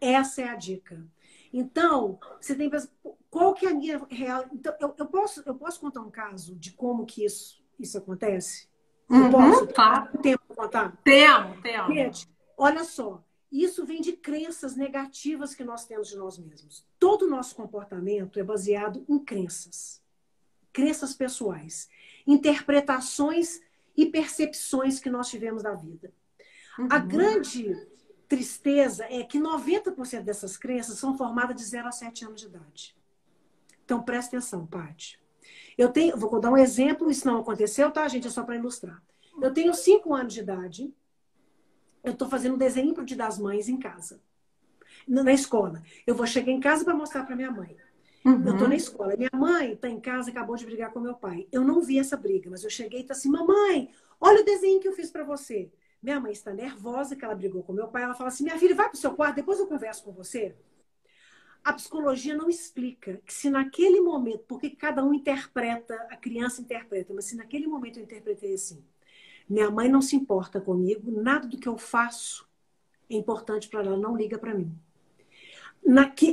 essa é a dica. Então, você tem que pensar, qual que é a minha real... Então, eu posso contar um caso de como que isso acontece? Eu posso? Claro. Tem tempo para contar? Temos. Gente, olha só. Isso vem de crenças negativas que nós temos de nós mesmos. Todo o nosso comportamento é baseado em crenças. Crenças pessoais. Interpretações e percepções que nós tivemos da vida. A grande tristeza é que 90% dessas crenças são formadas de 0 a 7 anos de idade. Então, presta atenção, Paty. Vou dar um exemplo, isso não aconteceu, tá, gente? É só para ilustrar. Eu tenho 5 anos de idade, eu estou fazendo um desenho para o Dia das Mães em casa, na escola. Eu vou chegar em casa para mostrar para minha mãe. Eu tô na Uhum. escola. Minha mãe tá em casa, acabou de brigar com meu pai. Eu não vi essa briga, mas eu cheguei e tô assim, mamãe, olha o desenho que eu fiz para você. Minha mãe está nervosa que ela brigou com meu pai. Ela fala assim, minha filha, vai pro seu quarto, depois eu converso com você. A psicologia não explica que se naquele momento, porque cada um interpreta, a criança interpreta, mas se naquele momento eu interpretei assim, minha mãe não se importa comigo, nada do que eu faço é importante para ela, não liga para mim.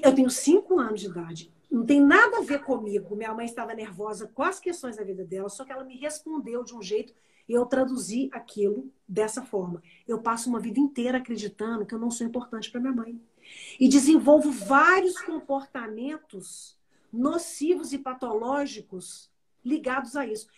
Eu tenho 5 anos de idade. Não tem nada a ver comigo. Minha mãe estava nervosa com as questões da vida dela, só que ela me respondeu de um jeito e eu traduzi aquilo dessa forma. Eu passo uma vida inteira acreditando que eu não sou importante para minha mãe. E desenvolvo vários comportamentos nocivos e patológicos ligados a isso.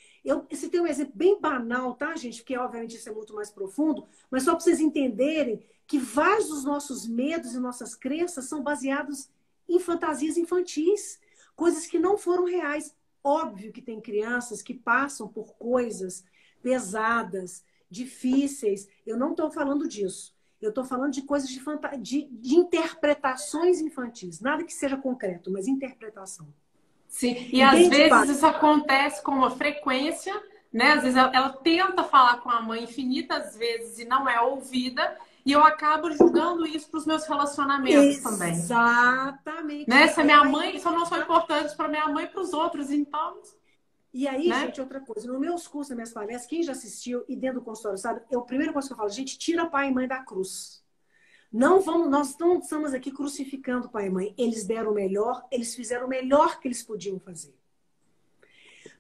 Esse tem um exemplo bem banal, tá, gente? Porque, obviamente, isso é muito mais profundo, mas só para vocês entenderem que vários dos nossos medos e nossas crenças são baseados em fantasias infantis, coisas que não foram reais. Óbvio que tem crianças que passam por coisas pesadas, difíceis. Eu não estou falando disso. Eu estou falando de coisas de interpretações infantis. Nada que seja concreto, mas interpretação. Sim, e às Entende, vezes Paty? isso acontece com uma frequência, né? Às vezes ela tenta falar com a mãe infinitas vezes e não é ouvida, e eu acabo julgando isso para os meus relacionamentos também. Exatamente. Né? E Se a aí minha vai mãe, se eu não sou importante para minha mãe e para os outros, então, E aí, né? gente, outra coisa. Nos meus cursos, nas minhas palestras, quem já assistiu e dentro do consultório, sabe? A primeira coisa que eu falo, gente, tira pai e mãe da cruz. Não vamos, nós não estamos aqui crucificando pai e mãe. Eles deram o melhor, eles fizeram o melhor que eles podiam fazer.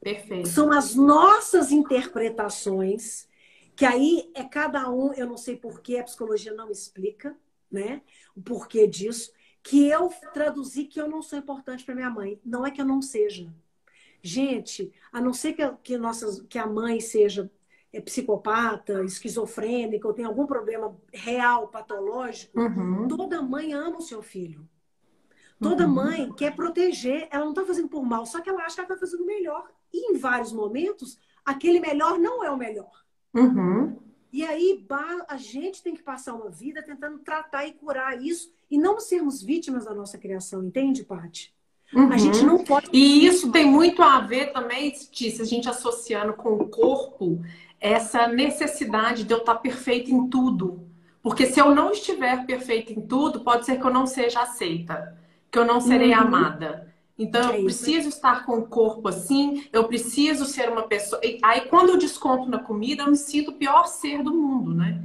Perfeito. São as nossas interpretações, que aí é cada um, eu não sei por que a psicologia não explica, né? O porquê disso, que eu traduzi que eu não sou importante para minha mãe. Não é que eu não seja. Gente, a não ser que a mãe seja psicopata, esquizofrênica, ou tenha algum problema real, patológico, Uhum, toda mãe ama o seu filho. Toda uhum, mãe quer proteger, ela não está fazendo por mal, só que ela acha que ela está fazendo o melhor. E em vários momentos, aquele melhor não é o melhor. uhum, E aí a gente tem que passar uma vida tentando tratar e curar isso e não sermos vítimas da nossa criação, entende, Paty? A gente uhum. não pode ser E isso vítima. tem muito a ver também, Tícia, a gente associando com o corpo, essa necessidade de eu estar perfeita em tudo. Porque se eu não estiver perfeita em tudo, pode ser que eu não seja aceita, que eu não serei Uhum. amada. Então, É eu isso aí. preciso estar com o corpo assim, eu preciso ser uma pessoa. Aí, quando eu desconto na comida, eu me sinto o pior ser do mundo, né?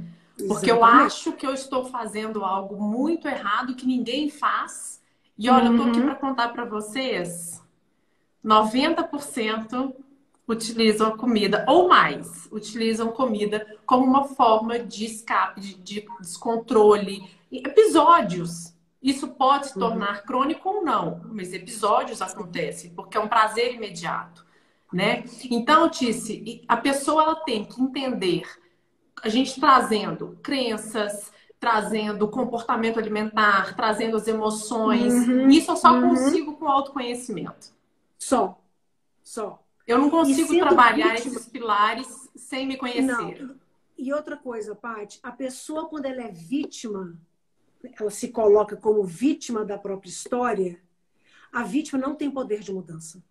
Porque eu Exatamente. acho que eu estou fazendo algo muito errado que ninguém faz. E olha, eu tô aqui para Uhum. contar para vocês. 90% utilizam a comida, ou mais, utilizam comida como uma forma de escape, de descontrole. Episódios. Isso pode se Uhum. tornar crônico ou não, mas episódios acontecem, porque é um prazer imediato, né? Então, Tice, a pessoa ela tem que entender, a gente trazendo crenças, trazendo comportamento alimentar, trazendo as emoções, Uhum. isso eu só Uhum. consigo com autoconhecimento. Só, só. Eu não E consigo sendo trabalhar vítima, esses pilares sem me não. conhecer. E outra coisa, Paty, a pessoa, quando ela é vítima, ela se coloca como vítima da própria história, a vítima não tem poder de mudança.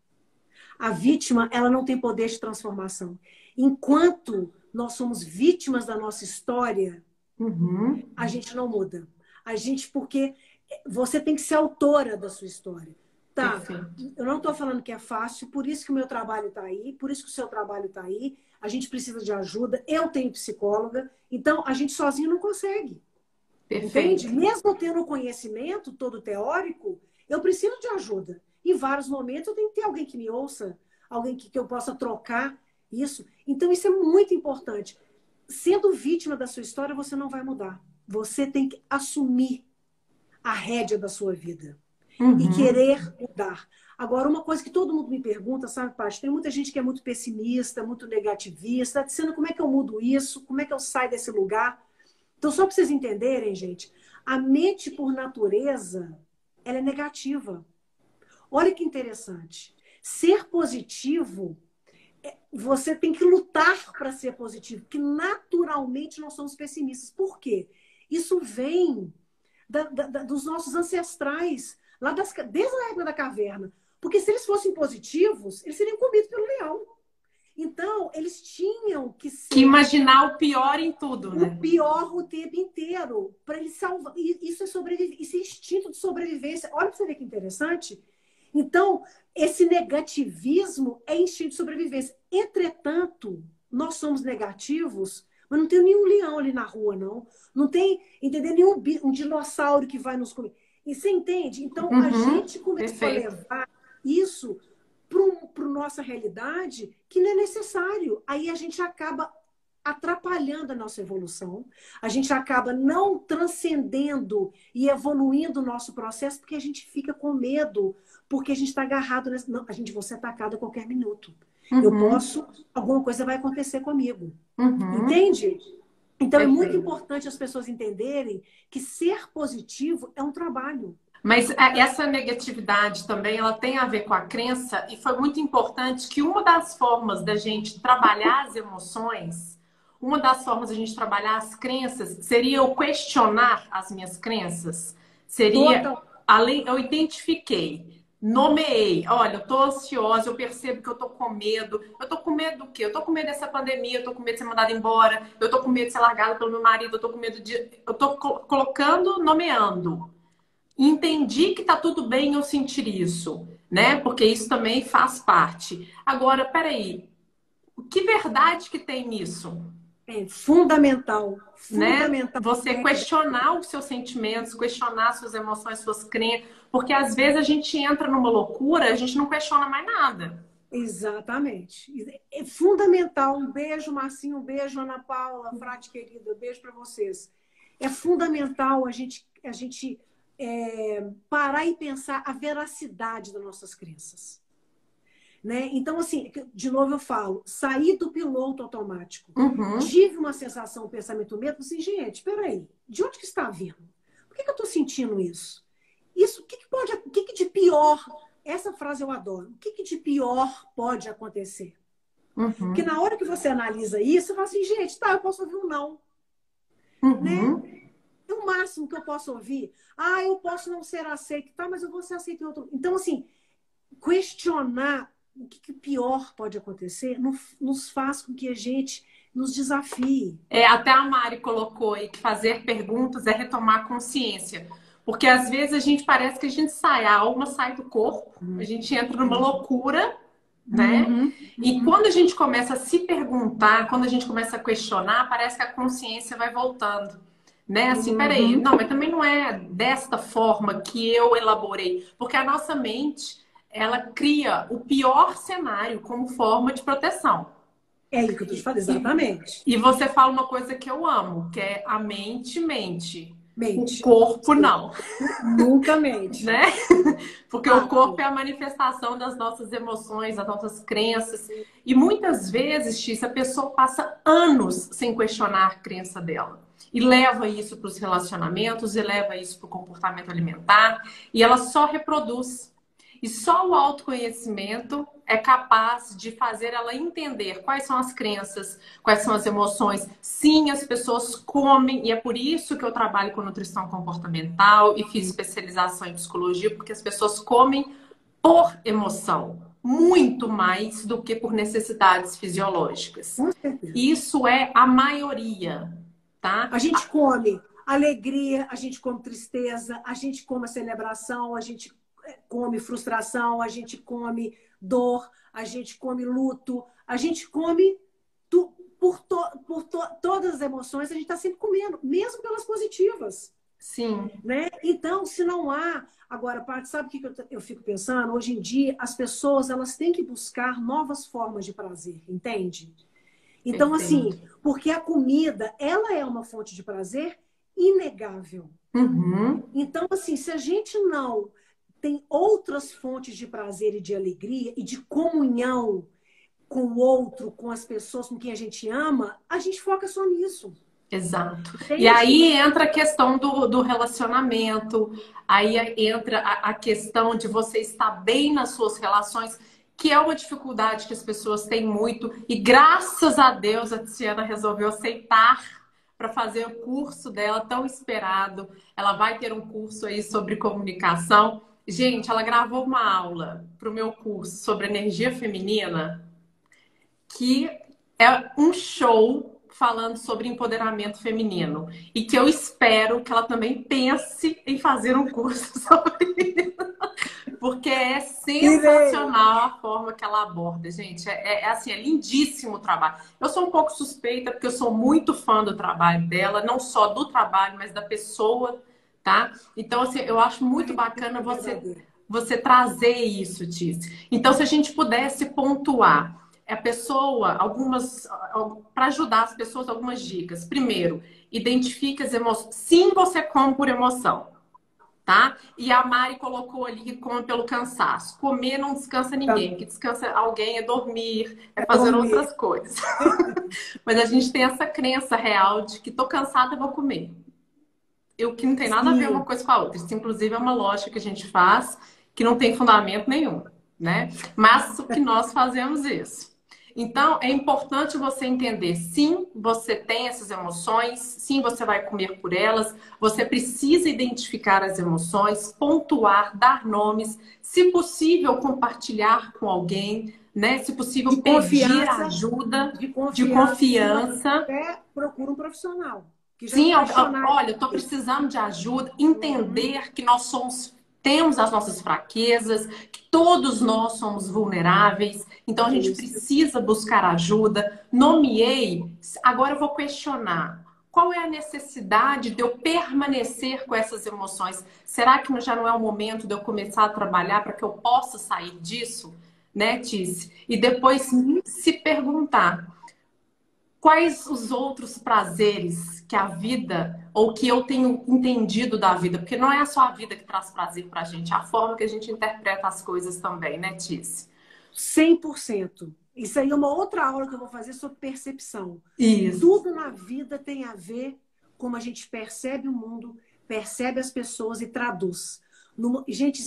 A vítima, ela não tem poder de transformação. Enquanto nós somos vítimas da nossa história, Uhum, a gente não muda. A gente, porque você tem que ser autora da sua história. Tá, perfeito. eu não estou falando que é fácil, por isso que o meu trabalho está aí, por isso que o seu trabalho está aí. A gente precisa de ajuda. Eu tenho psicóloga, então a gente sozinho não consegue. Entende? Perfeito. Mesmo tendo o conhecimento todo teórico, eu preciso de ajuda. Em vários momentos eu tenho que ter alguém que me ouça, alguém que eu possa trocar isso. Então isso é muito importante. Sendo vítima da sua história, você não vai mudar. Você tem que assumir a rédea da sua vida e Uhum, querer mudar. Agora, uma coisa que todo mundo me pergunta, sabe, Paty? Tem muita gente que é muito pessimista, muito negativista, dizendo como é que eu mudo isso, como é que eu saio desse lugar. Então, só para vocês entenderem, gente, a mente, por natureza, ela é negativa. Olha que interessante. Ser positivo, você tem que lutar para ser positivo, porque naturalmente nós somos pessimistas. Por quê? Isso vem dos nossos ancestrais, desde a época da caverna. Porque se eles fossem positivos, eles seriam comidos pelo leão. Então, eles tinham que ser... Que imaginar o pior em tudo, né? O pior o tempo inteiro. Para eles salvar. Isso é isso é instinto de sobrevivência. Olha para você ver que interessante. Então, esse negativismo é instinto de sobrevivência. Entretanto, nós somos negativos, mas não tem nenhum leão ali na rua, não. Não tem, entendeu? Nenhum um dinossauro que vai nos comer. E você entende? Então, a gente começou a levar isso para a nossa realidade que não é necessário. Aí a gente acaba atrapalhando a nossa evolução, a gente acaba não transcendendo e evoluindo o nosso processo porque a gente fica com medo, porque a gente está agarrado nessa... Não, a gente vai ser atacado a qualquer minuto. Eu posso, alguma coisa vai acontecer comigo. Entende? Então é muito importante as pessoas entenderem que ser positivo é um trabalho. Mas essa negatividade também, ela tem a ver com a crença, e foi muito importante que uma das formas da gente trabalhar as emoções, uma das formas da gente trabalhar as crenças, seria eu questionar as minhas crenças. Seria, além, eu identifiquei, nomeei, olha, eu tô ansiosa, eu percebo que eu tô com medo. Eu tô com medo do quê? Eu tô com medo dessa pandemia, eu tô com medo de ser mandada embora, eu tô com medo de ser largada pelo meu marido, eu tô com medo de... Eu tô colocando, nomeando. Entendi que tá tudo bem eu sentir isso, né? Porque isso também faz parte. Agora, peraí, que verdade que tem nisso? É fundamental, fundamental. Né? Você questionar os seus sentimentos, questionar suas emoções, suas crenças, porque às vezes a gente entra numa loucura, a gente não questiona mais nada. Exatamente. É fundamental. Um beijo, Marcinho, um beijo, Ana Paula, Frade querida, um beijo para vocês. É fundamental a gente parar e pensar a veracidade das nossas crenças. Né? Então, assim, de novo eu falo, sair do piloto automático. Tive uma sensação, um pensamento medo, assim, gente, peraí, de onde que está vindo? Por que eu estou sentindo isso? Isso, o que de pior? Essa frase eu adoro. O que de pior pode acontecer? Porque na hora que você analisa isso, você fala assim, gente, tá, eu posso ouvir um não. Né? É o máximo que eu posso ouvir. Ah, eu posso não ser aceito, tá, mas eu vou ser aceito em outro. Então, assim, questionar o que pior pode acontecer nos faz com que a gente nos desafie. Até a Mari colocou aí que fazer perguntas é retomar consciência. Porque às vezes a gente parece que a gente sai, a alma sai do corpo, a gente entra numa loucura, né? E quando a gente começa a se perguntar, quando a gente começa a questionar, parece que a consciência vai voltando. Né? Assim, peraí, não, mas também não é desta forma que eu elaborei. Porque a nossa mente, ela cria o pior cenário como forma de proteção. É isso que eu tô te falando, exatamente. E você fala uma coisa que eu amo, que é a mente mente. Mente. O corpo não. Nunca mente. Né? Porque o corpo é a manifestação das nossas emoções, das nossas crenças. E muitas vezes, Tícia, a pessoa passa anos sem questionar a crença dela. E leva isso para os relacionamentos, e leva isso para o comportamento alimentar, e ela só reproduz. E só o autoconhecimento é capaz de fazer ela entender quais são as crenças, quais são as emoções. Sim, as pessoas comem, e é por isso que eu trabalho com nutrição comportamental e fiz especialização em psicologia, porque as pessoas comem por emoção, muito mais do que por necessidades fisiológicas. Isso é a maioria. Tá? A gente come alegria, a gente come tristeza, a gente come a celebração, a gente come frustração, a gente come dor, a gente come luto, a gente come todas as emoções, a gente está sempre comendo, mesmo pelas positivas. Sim. Né? Então, se não há... Agora, Paty, sabe o que eu fico pensando? Hoje em dia, as pessoas elas têm que buscar novas formas de prazer, entende? Então, assim, porque a comida, ela é uma fonte de prazer inegável. Então, assim, se a gente não tem outras fontes de prazer e de alegria e de comunhão com o outro, com as pessoas com quem a gente ama, a gente foca só nisso. Exato. E aí entra a questão do relacionamento, aí entra a questão de você estar bem nas suas relações, que é uma dificuldade que as pessoas têm muito. E graças a Deus a Tiziana resolveu aceitar para fazer o curso dela tão esperado. Ela vai ter um curso aí sobre comunicação. Gente, ela gravou uma aula para o meu curso sobre energia feminina, que é um show falando sobre empoderamento feminino. E que eu espero que ela também pense em fazer um curso sobre isso. Porque é Irei. sensacional a forma que ela aborda, gente. Assim, é lindíssimo o trabalho. Eu sou um pouco suspeita, porque eu sou muito fã do trabalho dela, não só do trabalho, mas da pessoa, tá? Então, assim, eu acho muito Ai, bacana é verdadeiro. você trazer isso, Tiz. Então, se a gente pudesse pontuar a pessoa, para ajudar as pessoas, algumas dicas. Primeiro, identifique as emoções. Sim, você come por emoção. Tá? E a Mari colocou ali que come pelo cansaço. Comer não descansa ninguém. O que Também. descansa alguém é dormir, é É fazer dormir. outras coisas. Mas a gente tem essa crença real de que tô cansada, eu vou comer. O que não tem nada a ver uma Sim, coisa com a outra. Isso, inclusive, é uma lógica que a gente faz que não tem fundamento nenhum, né? Mas o que nós fazemos isso. Então, é importante você entender, sim, você tem essas emoções, sim, você vai comer por elas, você precisa identificar as emoções, pontuar, dar nomes, se possível, compartilhar com alguém, né? Se possível, de pedir confiança, ajuda de de confiança. Se não confiança. tiver, procura um profissional que já não Sim, vai chorar. olha, eu estou precisando de ajuda, entender que nós somos, temos as nossas fraquezas, que todos nós somos vulneráveis, então a gente Isso. precisa buscar ajuda. Nomeei, agora eu vou questionar. Qual é a necessidade de eu permanecer com essas emoções? Será que já não é o momento de eu começar a trabalhar para que eu possa sair disso? Né, Tice? E depois se perguntar. Quais os outros prazeres que a vida, ou que eu tenho entendido da vida? Porque não é só a vida que traz prazer pra gente, é a forma que a gente interpreta as coisas também, né, Tice? 100%. Isso aí é uma outra aula que eu vou fazer sobre percepção. Isso. Tudo na vida tem a ver com como a gente percebe o mundo, percebe as pessoas e traduz. Gente,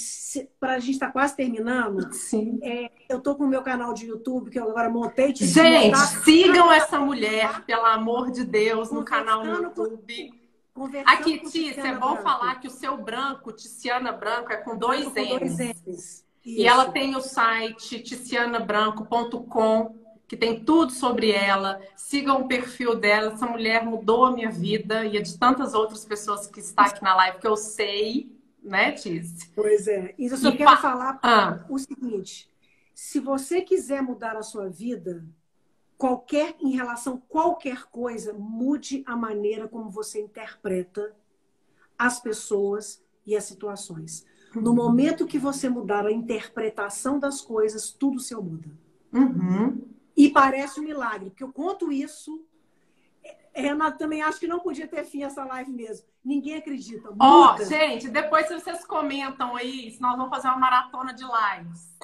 para a gente estar quase terminando, Sim. eu estou com o meu canal de YouTube, que eu agora montei, tive que Gente, montar, sigam essa mulher, pelo amor de Deus, no canal no conversando com, YouTube. conversando Aqui, com Tice, é Tiziana bom Branco. falar que o seu branco, Tiziana Branco, é com Branco dois com dois N's. N's. E ela Isso. tem o site ticianabranco.com, que tem tudo sobre ela. Sigam o perfil dela. Essa mulher mudou a minha vida e a de tantas outras pessoas que está aqui na live, que eu sei, né, Tiz? Pois é. E eu só E quero falar ah, o seguinte: se você quiser mudar a sua vida, em relação a qualquer coisa, mude a maneira como você interpreta as pessoas e as situações. No momento que você mudar a interpretação das coisas, tudo seu muda. uhum. E parece um milagre, porque eu conto isso. Renato, também acho que não podia ter fim essa live mesmo. Ninguém acredita. Ó, Muda. gente, depois se vocês comentam aí, se nós vamos fazer uma maratona de lives.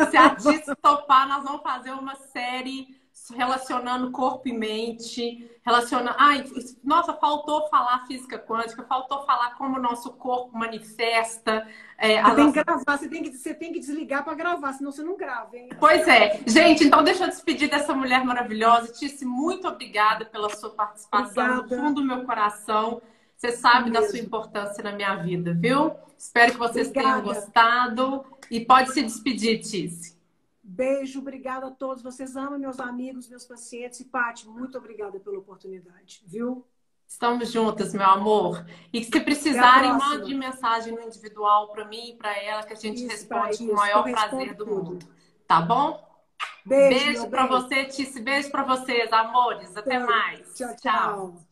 Se a Tiz topar, nós vamos fazer uma série relacionando corpo e mente, relacionando. Ai, nossa, faltou falar física quântica, faltou falar como o nosso corpo manifesta Você as tem que nossas. gravar, você tem que desligar para gravar, senão você não grava, hein? Pois é. Gente, então deixa eu despedir dessa mulher maravilhosa. Tice, muito obrigada pela sua participação do Obrigada fundo do meu coração. Você sabe da sua mesmo. importância na minha vida, viu? Espero que vocês tenham Obrigada. gostado. E pode se despedir, Tice. Beijo, obrigada a todos. Vocês amam meus amigos, meus pacientes. E, Paty, muito obrigada pela oportunidade, viu? Estamos juntas, meu amor. E se Até a precisarem, mande próxima. mensagem no individual para mim e para ela, que a gente Isso, responde com o isso, que eu maior respondo prazer do tudo. mundo. Tá bom? Beijo, meu Beijo para bem. você, Tice. Beijo para vocês, amores. Até Beijo. mais. Tchau, Tchau. tchau.